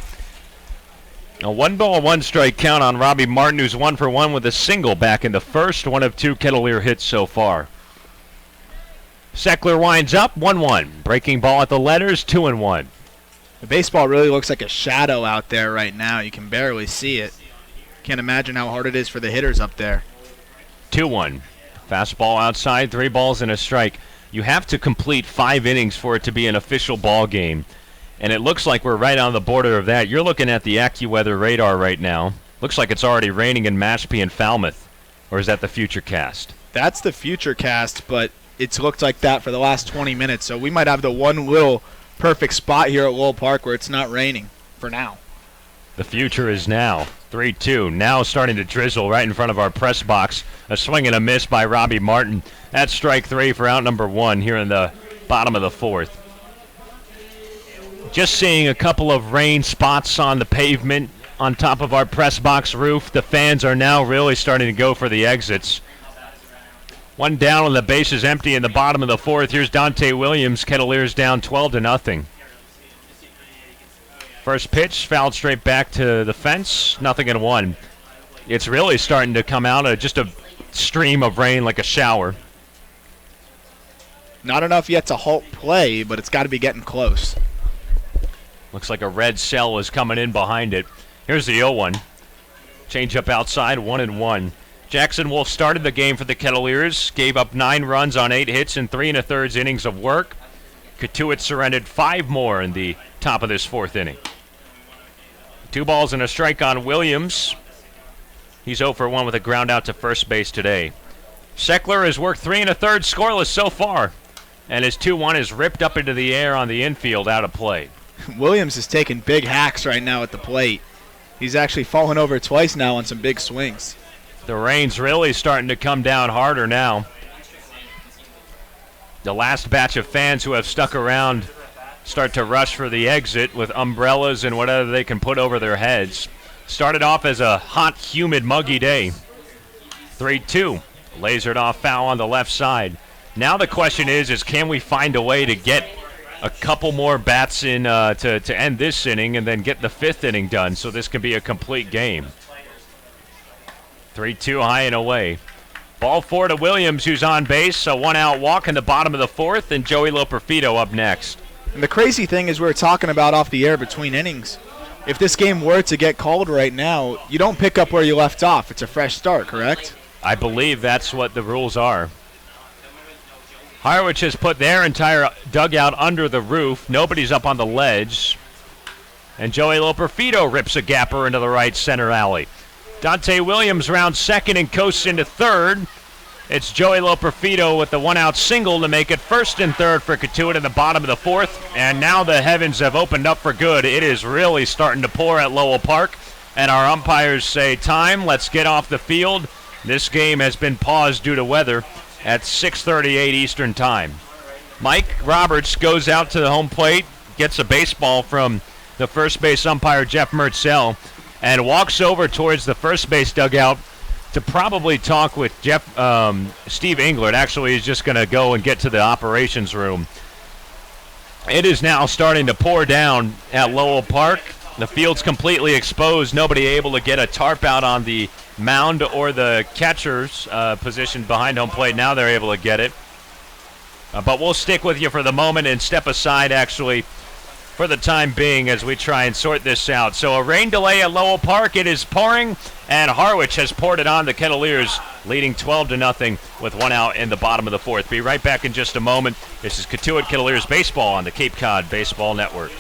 A 1-ball, 1-strike count on Robbie Martin, who's 1 for 1 with a single back in the first, one of 2 Kettleer hits so far. Seckler winds up, 1-1. Breaking ball at the letters, 2-1. The baseball really looks like a shadow out there right now. You can barely see it. Can't imagine how hard it is for the hitters up there. 2-1. Fastball outside, 3 balls and a strike. You have to complete 5 innings for it to be an official ball game. And it looks like we're right on the border of that. You're looking at the AccuWeather radar right now. Looks like it's already raining in Mashpee and Falmouth. Or is that the future cast? That's the future cast, but it's looked like that for the last 20 minutes. So we might have the one little perfect spot here at Lowell Park where it's not raining for now. The future is now. 3-2. Now starting to drizzle right in front of our press box. A swing and a miss by Robbie Martin. That's strike 3 for out number 1 here in the bottom of the fourth. Just seeing a couple of rain spots on the pavement on top of our press box roof. The fans are now really starting to go for the exits. 1 down and the base is empty in the bottom of the fourth. Here's Dante Williams. Kettleers down 12-0. First pitch fouled straight back to the fence. 0-1. It's really starting to come out of just a stream of rain like a shower. Not enough yet to halt play, but it's got to be getting close. Looks like a red cell is coming in behind it. Here's the 0-1. Change up outside, 1-1. Jackson Wolf started the game for the Kettleers, gave up 9 runs on 8 hits in 3 1/3 innings of work. Cotuit surrendered 5 more in the top of this 4th inning. 2 balls and a strike on Williams. He's 0 for 1 with a ground out to first base today. Seckler has worked 3 1/3 scoreless so far, and his 2-1 is ripped up into the air on the infield out of play. Williams is taking big hacks right now at the plate. He's actually fallen over twice now on some big swings. The rain's really starting to come down harder now. The last batch of fans who have stuck around start to rush for the exit with umbrellas and whatever they can put over their heads. Started off as a hot, humid, muggy day. 3-2. Lasered off foul on the left side. Now the question is can we find a way to get a couple more bats in to end this inning and then get the 5th inning done so this can be a complete game. 3-2 high and away. Ball 4 to Williams, who's on base. A 1-out walk in the bottom of the 4th, and Joey Loperfido up next. And the crazy thing is we were talking about off the air between innings. If this game were to get called right now, you don't pick up where you left off. It's a fresh start, correct? I believe that's what the rules are. Harwich has put their entire dugout under the roof. Nobody's up on the ledge. And Joey Loperfido rips a gapper into the right center alley. Dante Williams rounds second and coasts into third. It's Joey Loperfido with the 1-out single to make it 1st and 3rd for Cotuit in the bottom of the 4th. And now the heavens have opened up for good. It is really starting to pour at Lowell Park. And our umpires say, time, let's get off the field. This game has been paused due to weather at 6:38 Eastern Time. Mike Roberts goes out to the home plate, gets a baseball from the first base umpire, Jeff Mertzell, and walks over towards the first base dugout to probably talk with Steve Englert. Actually, he's just going to go and get to the operations room. It is now starting to pour down at Lowell Park. The field's completely exposed. Nobody able to get a tarp out on the mound or the catcher's position behind home plate. Now they're able to get it. But we'll stick with you for the moment and step aside, actually, for the time being as we try and sort this out. So a rain delay at Lowell Park. It is pouring, and Harwich has poured it on the Kettleers, leading 12-0 with 1 out in the bottom of the 4th. Be right back in just a moment. This is Cotuit Kettleers Baseball on the Cape Cod Baseball Network.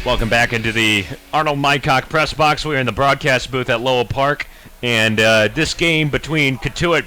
Welcome back into the Arnold Mycock press box. We're in the broadcast booth at Lowell Park, and this game between Cotuit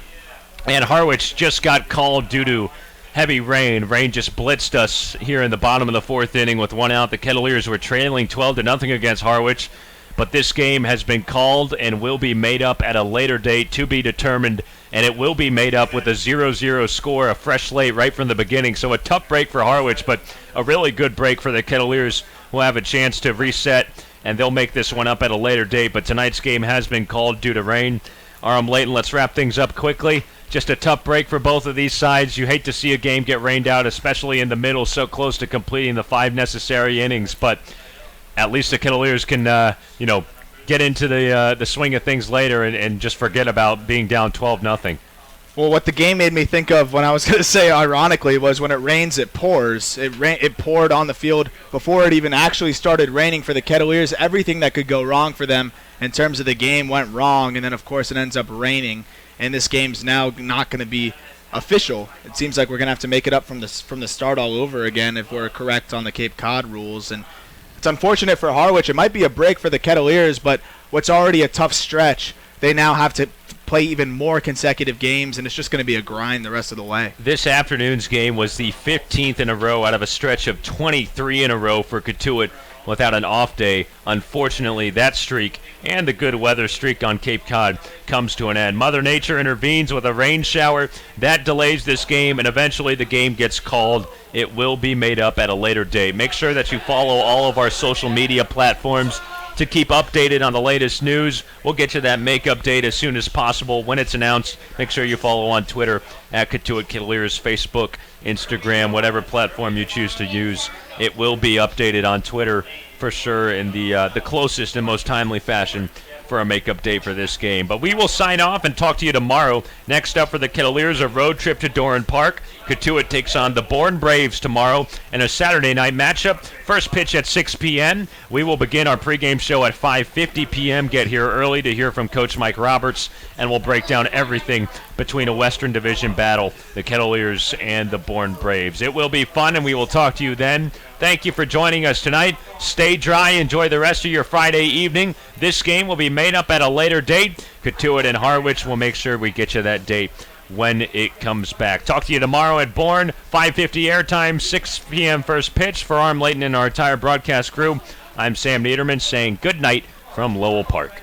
and Harwich just got called due to heavy rain. Rain just blitzed us here in the bottom of the fourth inning with one out. The Kettleers were trailing 12-0 against Harwich, but this game has been called and will be made up at a later date to be determined, and it will be made up with a 0-0 score, a fresh slate right from the beginning. So a tough break for Harwich, but a really good break for the Kettleers, who have a chance to reset, and they'll make this one up at a later date. But tonight's game has been called due to rain. Aram Layton, let's wrap things up quickly. Just a tough break for both of these sides. You hate to see a game get rained out, especially in the middle, so close to completing the 5 necessary innings. But at least the Kettleers can, get into the swing of things later and just forget about being down 12-0. Well, what the game made me think of when I was going to say ironically was when it rains, it pours. It poured on the field before it even actually started raining for the Kettleers. Everything that could go wrong for them in terms of the game went wrong, and then, of course, it ends up raining, and this game's now not going to be official. It seems like we're going to have to make it up from the start all over again if we're correct on the Cape Cod rules, and it's unfortunate for Harwich. It might be a break for the Kettleers, but what's already a tough stretch, they now have to play even more consecutive games, and it's just going to be a grind the rest of the way. This afternoon's game was the 15th in a row out of a stretch of 23 in a row for Cotuit without an off day. Unfortunately, that streak and the good weather streak on Cape Cod comes to an end. Mother Nature intervenes with a rain shower. That delays this game, and eventually the game gets called. It will be made up at a later date. Make sure that you follow all of our social media platforms to keep updated on the latest news. We'll get you that make-up date as soon as possible when it's announced. Make sure you follow on Twitter at Cotuit Kettleers, Facebook, Instagram, whatever platform you choose to use. It will be updated on Twitter for sure in the closest and most timely fashion for a make-up date for this game. But we will sign off and talk to you tomorrow. Next up for the Kettleers, a road trip to Doran Park. Cotuit takes on the Bourne Braves tomorrow in a Saturday night matchup. First pitch at 6 p.m. We will begin our pregame show at 5:50 p.m. Get here early to hear from Coach Mike Roberts, and we'll break down everything between a Western Division battle, the Kettleers and the Bourne Braves. It will be fun, and we will talk to you then. Thank you for joining us tonight. Stay dry. Enjoy the rest of your Friday evening. This game will be made up at a later date. Cotuit and Harwich will make sure we get you that date when it comes back. Talk to you tomorrow at Bourne. 5:50 airtime, 6 p.m. first pitch. For Aram Layton and our entire broadcast crew, I'm Sam Niederman saying good night from Lowell Park.